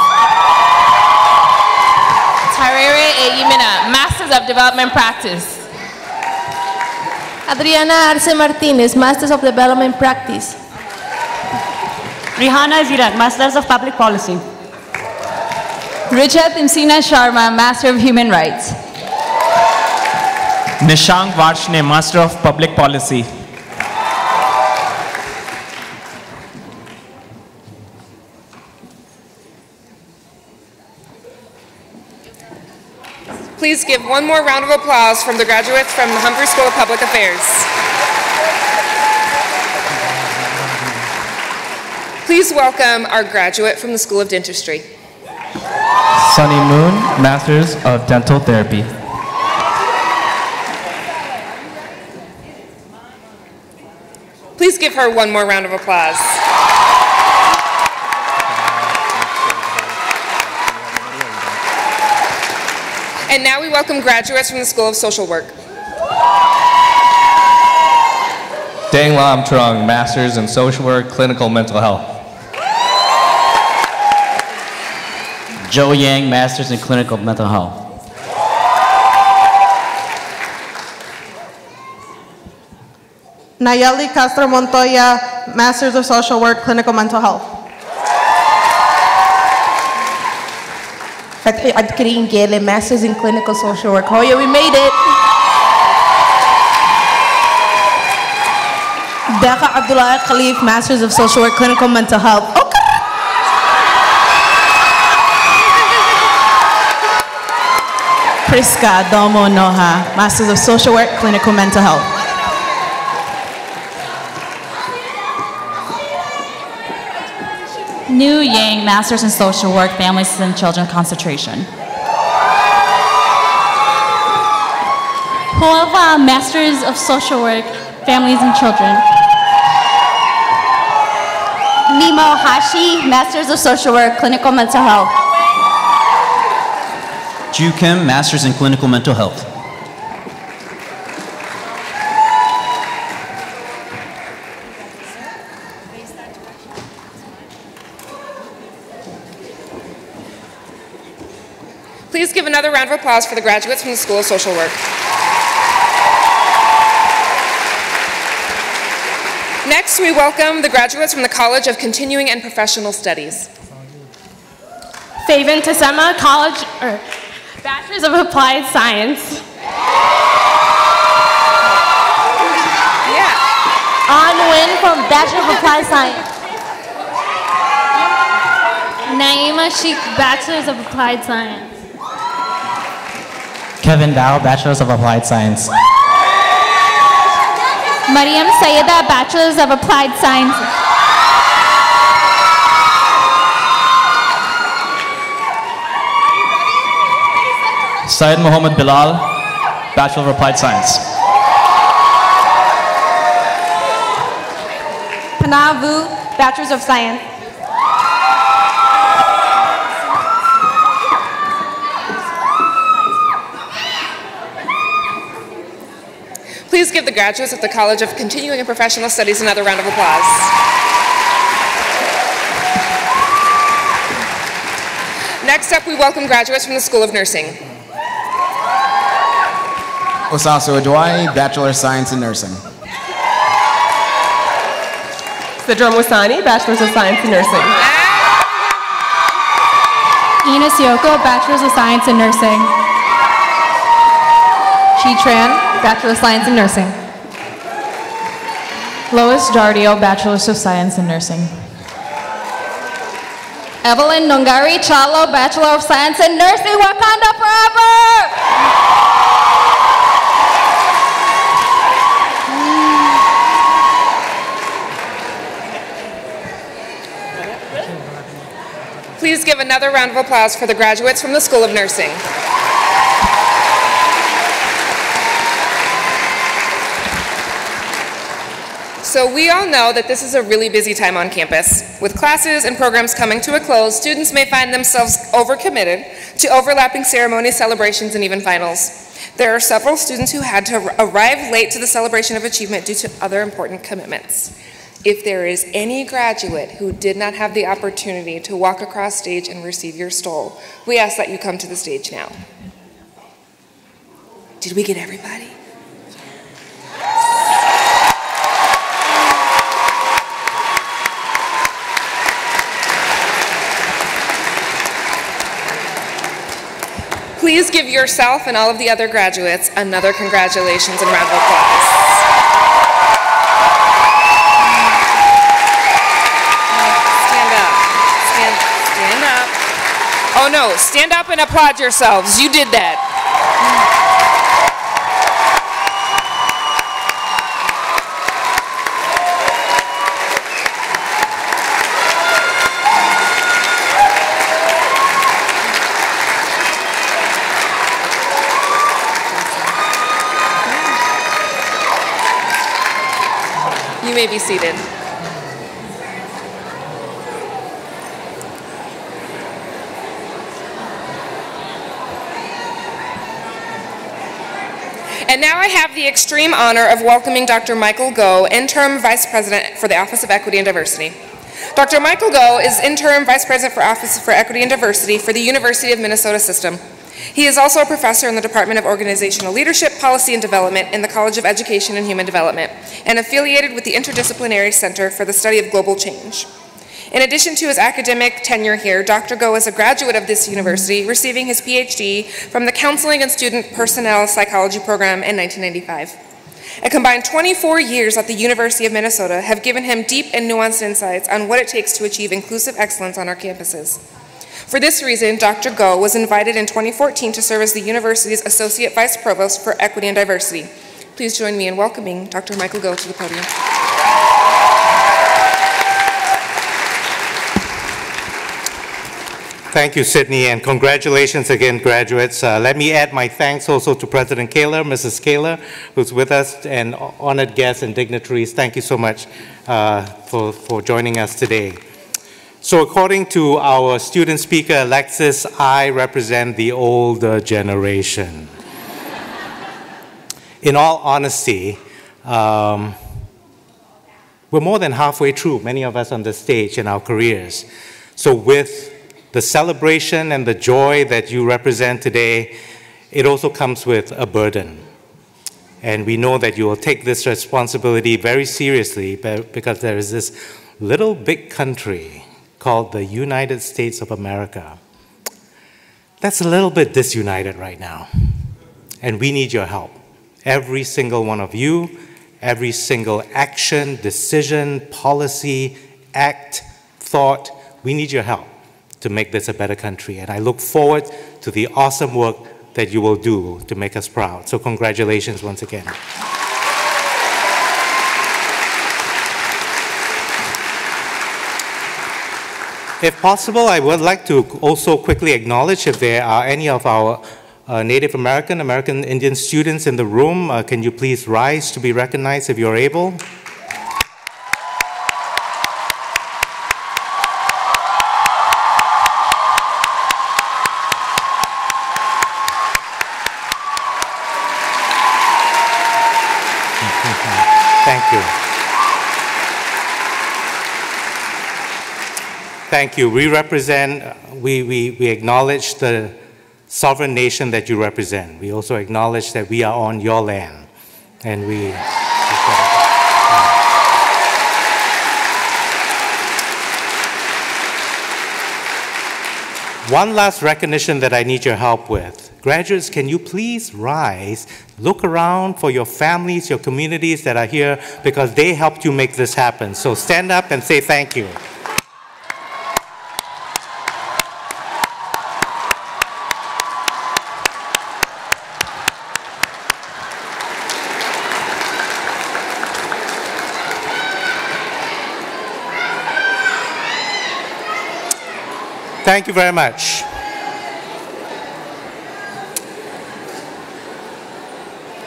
Tyrere Eyimina, Masters of Development Practice. Adriana Arce Martinez, Masters of Development Practice. Rihanna Zirak, Masters of Public Policy. Richard Imsina Sharma, Master of Human Rights. Nishank Varshne, Master of Public Policy. Please give one more round of applause from the graduates from the Humphrey School of Public Affairs. Please welcome our graduate from the School of Dentistry. Sunny Moon, Masters of Dental Therapy. Please give her one more round of applause. And now we welcome graduates from the School of Social Work. Dang Lam Trung, Masters in Social Work, Clinical Mental Health. Joe Yang, Masters in Clinical Mental Health. Nayeli Castro Montoya, Masters of Social Work, Clinical Mental Health. Fathi Adkarin Gele, Masters in Clinical Social Work. Oh yeah, we made it. Daka Abdullah Khalif, Masters of Social Work, Clinical Mental Health. Okay. Priska Domo Noha, Masters of Social Work, Clinical Mental Health. New Yang, Masters in Social Work, Families and Children Concentration. Huava, Masters of Social Work, Families and Children. Nemo Hashi, Masters of Social Work, Clinical Mental Health. Ju Kim, Masters in Clinical Mental Health. Please give another round of applause for the graduates from the School of Social Work. Next, we welcome the graduates from the College of Continuing and Professional Studies. Faven Tasema, Bachelors of Applied Science. Yeah. On Win from Bachelor of Applied Science. Naima Sheikh, Bachelors of Applied Science. Kevin Dow, Bachelors of Applied Science. Mariam Sayeda, Bachelors of Applied Sciences. Syed Mohammed Bilal, Bachelor of Applied Science. Panavu, Bachelors of Science. Please give the graduates of the College of Continuing and Professional Studies another round of applause. Next up, we welcome graduates from the School of Nursing. Osasu Adwai, Bachelor of Science in Nursing. Sidra Musani, Bachelors of Science in Nursing. Christina Sioko, Bachelor of Science in Nursing. Chi Tran, Bachelor of Science in Nursing. Lois Jardio, Bachelor of Science in Nursing. Evelyn Nongari Chalo, Bachelor of Science in Nursing, Wakanda Forever! Please give another round of applause for the graduates from the School of Nursing. So we all know that this is a really busy time on campus. With classes and programs coming to a close, students may find themselves overcommitted to overlapping ceremonies, celebrations, and even finals. There are several students who had to arrive late to the celebration of achievement due to other important commitments. If there is any graduate who did not have the opportunity to walk across stage and receive your stole, we ask that you come to the stage now. Did we get everybody? Please give yourself and all of the other graduates another congratulations and round of applause. Oh no, stand up and applaud yourselves. You did that. You may be seated. And now I have the extreme honor of welcoming Dr. Michael Go, Interim Vice President for the Office of Equity and Diversity. Dr. Michael Go is Interim Vice President for Office for Equity and Diversity for the University of Minnesota System. He is also a professor in the Department of Organizational Leadership, Policy and Development in the College of Education and Human Development, and affiliated with the Interdisciplinary Center for the Study of Global Change. In addition to his academic tenure here, Dr. Go is a graduate of this university, receiving his PhD from the Counseling and Student Personnel Psychology program in 1995. A combined 24 years at the University of Minnesota have given him deep and nuanced insights on what it takes to achieve inclusive excellence on our campuses. For this reason, Dr. Go was invited in 2014 to serve as the university's Associate Vice Provost for Equity and Diversity. Please join me in welcoming Dr. Michael Go to the podium. Thank you, Sydney, and congratulations again, graduates. Let me add my thanks also to President Kaler, Mrs. Kaler, who's with us, and honored guests and dignitaries. Thank you so much for joining us today. So according to our student speaker, Alexis, I represent the older generation. In all honesty, we're more than halfway through, many of us on the stage in our careers. So with the celebration and the joy that you represent today, it also comes with a burden. And we know that you will take this responsibility very seriously because there is this little big country called the United States of America that's a little bit disunited right now. And we need your help. Every single one of you, every single action, decision, policy, act, thought, we need your help to make this a better country. And I look forward to the awesome work that you will do to make us proud. So congratulations once again. If possible, I would like to also quickly acknowledge if there are any of our Native American, American Indian students in the room. Can you please rise to be recognized if you're able? Thank you. Thank you. We represent, we acknowledge the sovereign nation that you represent. We also acknowledge that we are on your land. And we... One last recognition that I need your help with. Graduates, can you please rise, look around for your families, your communities that are here, because they helped you make this happen. So stand up and say thank you. Thank you very much.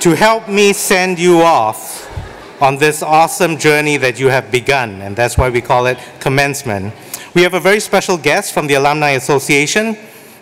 To help me send you off on this awesome journey that you have begun, and that's why we call it Commencement, we have a very special guest from the Alumni Association.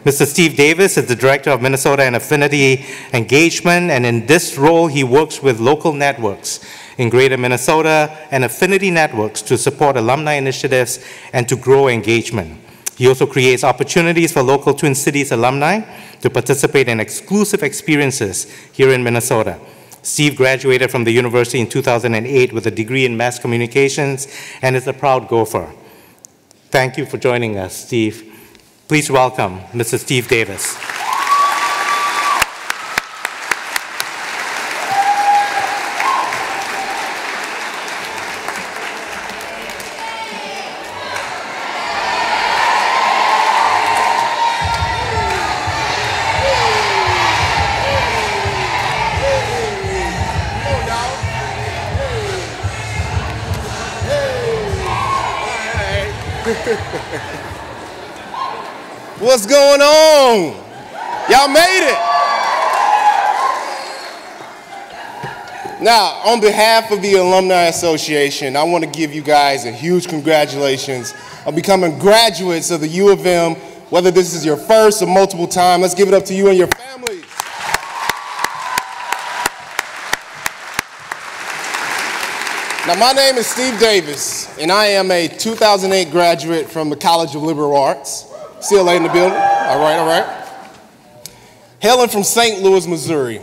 Mr. Steve Davis is the Director of Minnesota and Affinity Engagement, and in this role he works with local networks in Greater Minnesota and affinity networks to support alumni initiatives and to grow engagement. He also creates opportunities for local Twin Cities alumni to participate in exclusive experiences here in Minnesota. Steve graduated from the university in 2008 with a degree in mass communications and is a proud Gopher. Thank you for joining us, Steve. Please welcome Mr. Steve Davis. What's going on? Y'all made it. Now, on behalf of the Alumni Association, I want to give you guys a huge congratulations on becoming graduates of the U of M, whether this is your first or multiple time. Let's give it up to you and your families. Now, my name is Steve Davis, and I am a 2008 graduate from the College of Liberal Arts. CLA in the building. All right, all right. Hailing from St. Louis, Missouri,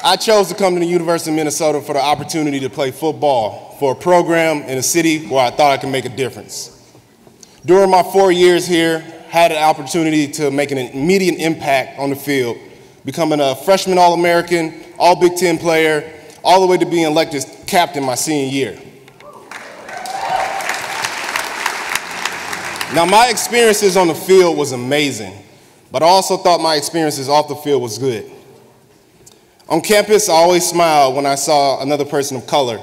I chose to come to the University of Minnesota for the opportunity to play football for a program in a city where I thought I could make a difference. During my 4 years here, had an opportunity to make an immediate impact on the field, becoming a freshman All-American, All Big Ten player, all the way to being elected captain my senior year. Now, my experiences on the field was amazing, but I also thought my experiences off the field was good. On campus, I always smiled when I saw another person of color,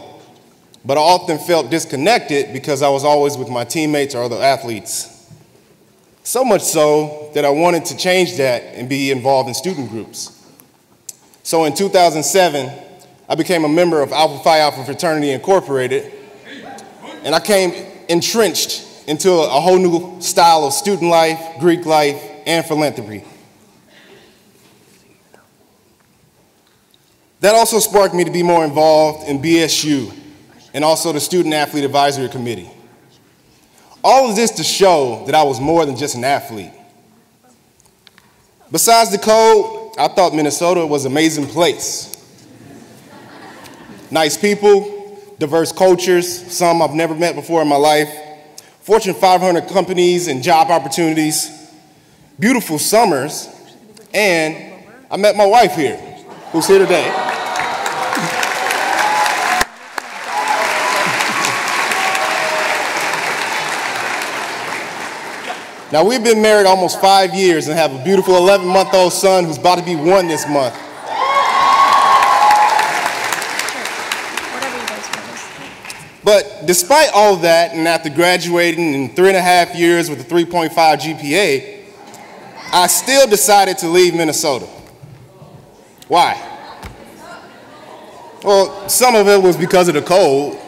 but I often felt disconnected because I was always with my teammates or other athletes. So much so that I wanted to change that and be involved in student groups. So in 2007, I became a member of Alpha Phi Alpha Fraternity Incorporated, and I came entrenched into a whole new style of student life, Greek life, and philanthropy. That also sparked me to be more involved in BSU and also the Student Athlete Advisory Committee. All of this to show that I was more than just an athlete. Besides the code, I thought Minnesota was an amazing place. Nice people, diverse cultures, some I've never met before in my life, Fortune 500 companies and job opportunities, beautiful summers, and I met my wife here, who's here today. Now, we've been married almost 5 years and have a beautiful 11-month-old son who's about to be 1 this month. But despite all of that, and after graduating in 3.5 years with a 3.5 GPA, I still decided to leave Minnesota. Why? Well, some of it was because of the cold,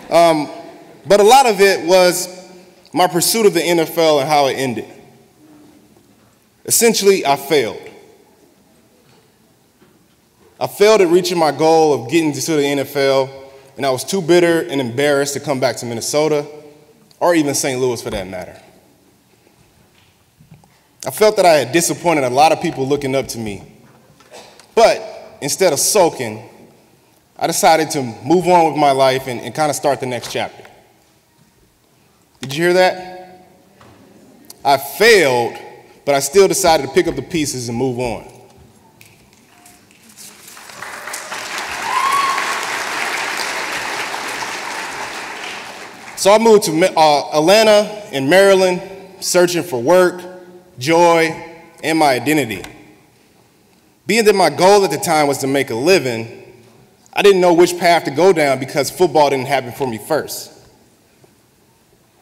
but a lot of it was my pursuit of the NFL and how it ended. Essentially, I failed. I failed at reaching my goal of getting to the NFL, and I was too bitter and embarrassed to come back to Minnesota, or even St. Louis for that matter. I felt that I had disappointed a lot of people looking up to me. But instead of sulking, I decided to move on with my life and kind of start the next chapter. Did you hear that? I failed, but I still decided to pick up the pieces and move on. So I moved to Atlanta in Maryland, searching for work, joy, and my identity. Being that my goal at the time was to make a living, I didn't know which path to go down because football didn't happen for me first.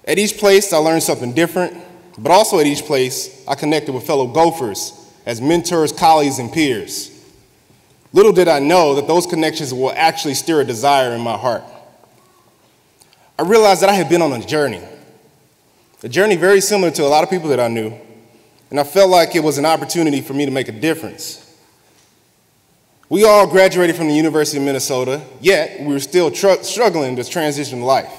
At each place, I learned something different, but also at each place, I connected with fellow Gophers as mentors, colleagues, and peers. Little did I know that those connections will actually stir a desire in my heart. I realized that I had been on a journey very similar to a lot of people that I knew, and I felt like it was an opportunity for me to make a difference. We all graduated from the University of Minnesota, yet we were still struggling to transition to life.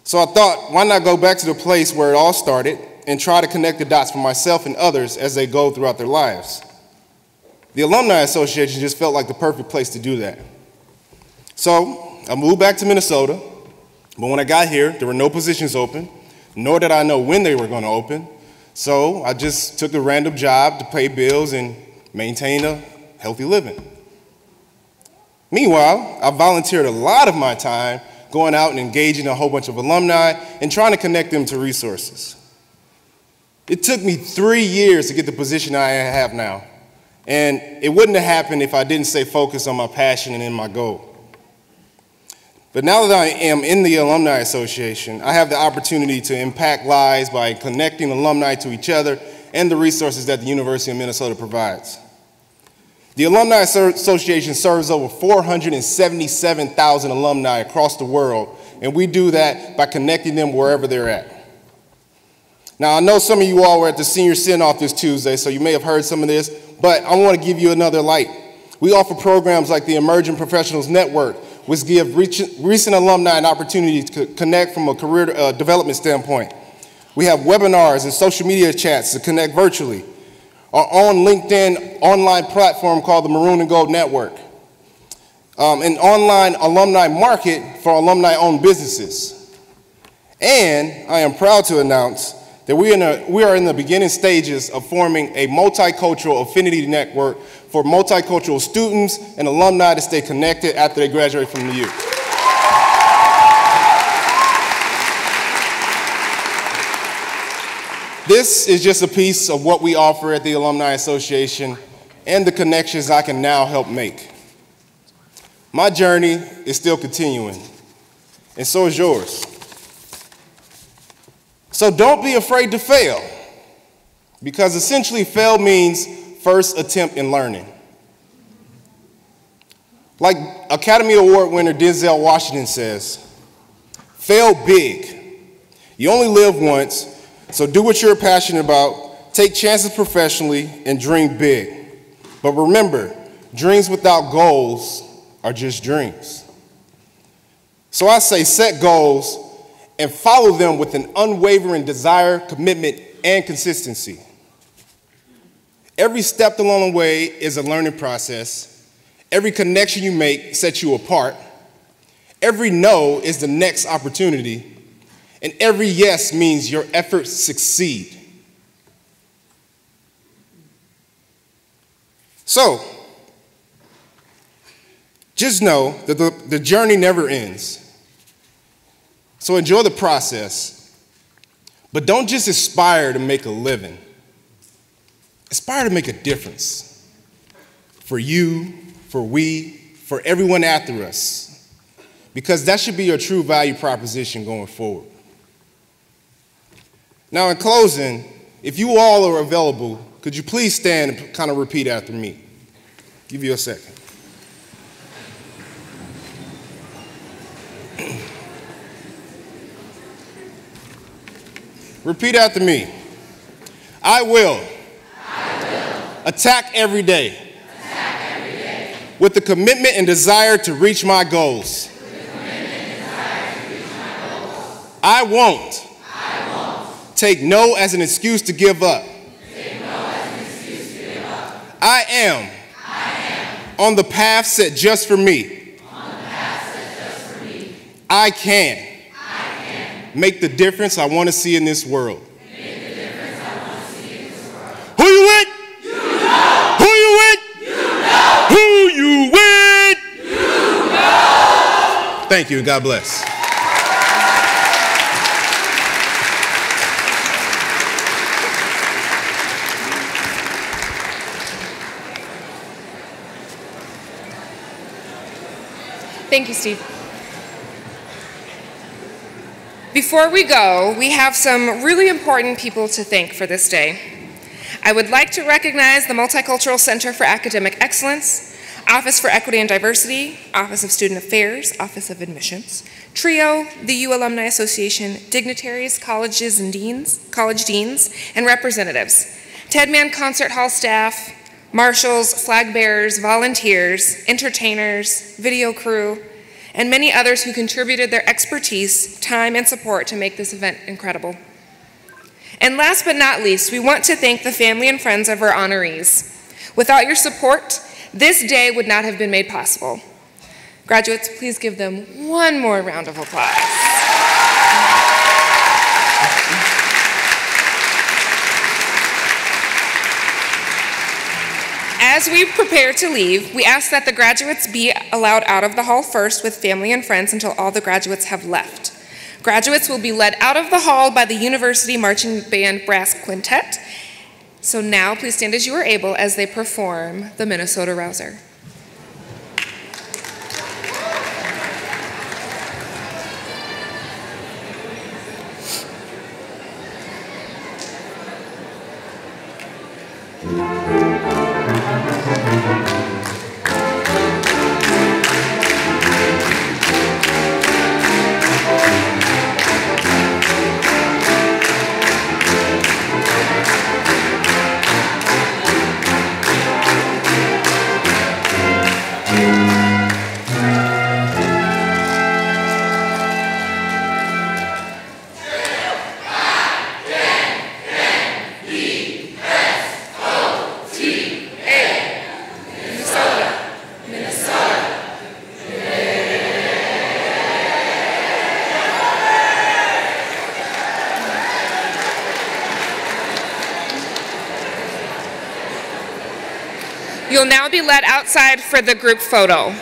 So I thought, why not go back to the place where it all started and try to connect the dots for myself and others as they go throughout their lives. The Alumni Association just felt like the perfect place to do that. So I moved back to Minnesota, but when I got here, there were no positions open, nor did I know when they were going to open. So I just took a random job to pay bills and maintain a healthy living. Meanwhile, I volunteered a lot of my time going out and engaging a whole bunch of alumni and trying to connect them to resources. It took me 3 years to get the position I have now, and it wouldn't have happened if I didn't stay focused on my passion and in my goal. But now that I am in the Alumni Association, I have the opportunity to impact lives by connecting alumni to each other and the resources that the University of Minnesota provides. The Alumni Association serves over 477,000 alumni across the world, and we do that by connecting them wherever they're at. Now, I know some of you all were at the senior send-off this Tuesday, so you may have heard some of this, but I want to give you another light. We offer programs like the Emerging Professionals Network, which give recent alumni an opportunity to connect from a career development standpoint. We have webinars and social media chats to connect virtually. Our own LinkedIn online platform called the Maroon and Gold Network. An online alumni market for alumni-owned businesses. And I am proud to announce that we are in the beginning stages of forming a multicultural affinity network for multicultural students and alumni to stay connected after they graduate from the U. This is just a piece of what we offer at the Alumni Association and the connections I can now help make. My journey is still continuing, and so is yours. So don't be afraid to fail, because essentially fail means first attempt in learning. Like Academy Award winner Denzel Washington says, fail big. You only live once, so do what you're passionate about, take chances professionally, and dream big. But remember, dreams without goals are just dreams. So I say set goals and follow them with an unwavering desire, commitment, and consistency. Every step along the way is a learning process. Every connection you make sets you apart. Every no is the next opportunity. And every yes means your efforts succeed. So, just know that the journey never ends. So enjoy the process, but don't just aspire to make a living. Aspire to make a difference for you, for we, for everyone after us, because that should be your true value proposition going forward. Now, in closing, if you all are available, could you please stand and kind of repeat after me? Give you a second. Repeat after me. I will attack every day with the commitment and desire to reach my goals. I won't take no as an excuse to give up. I am on the path set just for me. I can make the difference I want to see in this world. Thank you, and God bless. Thank you, Steve. Before we go, we have some really important people to thank for this day. I would like to recognize the Multicultural Center for Academic Excellence, Office for Equity and Diversity, Office of Student Affairs, Office of Admissions, TRIO, the U Alumni Association, dignitaries, colleges and college deans, and representatives, Tedman Concert Hall staff, marshals, flag bearers, volunteers, entertainers, video crew, and many others who contributed their expertise, time, and support to make this event incredible. And last but not least, we want to thank the family and friends of our honorees. Without your support, this day would not have been made possible. Graduates, please give them one more round of applause. As we prepare to leave, we ask that the graduates be allowed out of the hall first with family and friends until all the graduates have left. Graduates will be led out of the hall by the University Marching Band Brass Quintet. So now, please stand as you are able as they perform the Minnesota Rouser. You'll now be led outside for the group photo.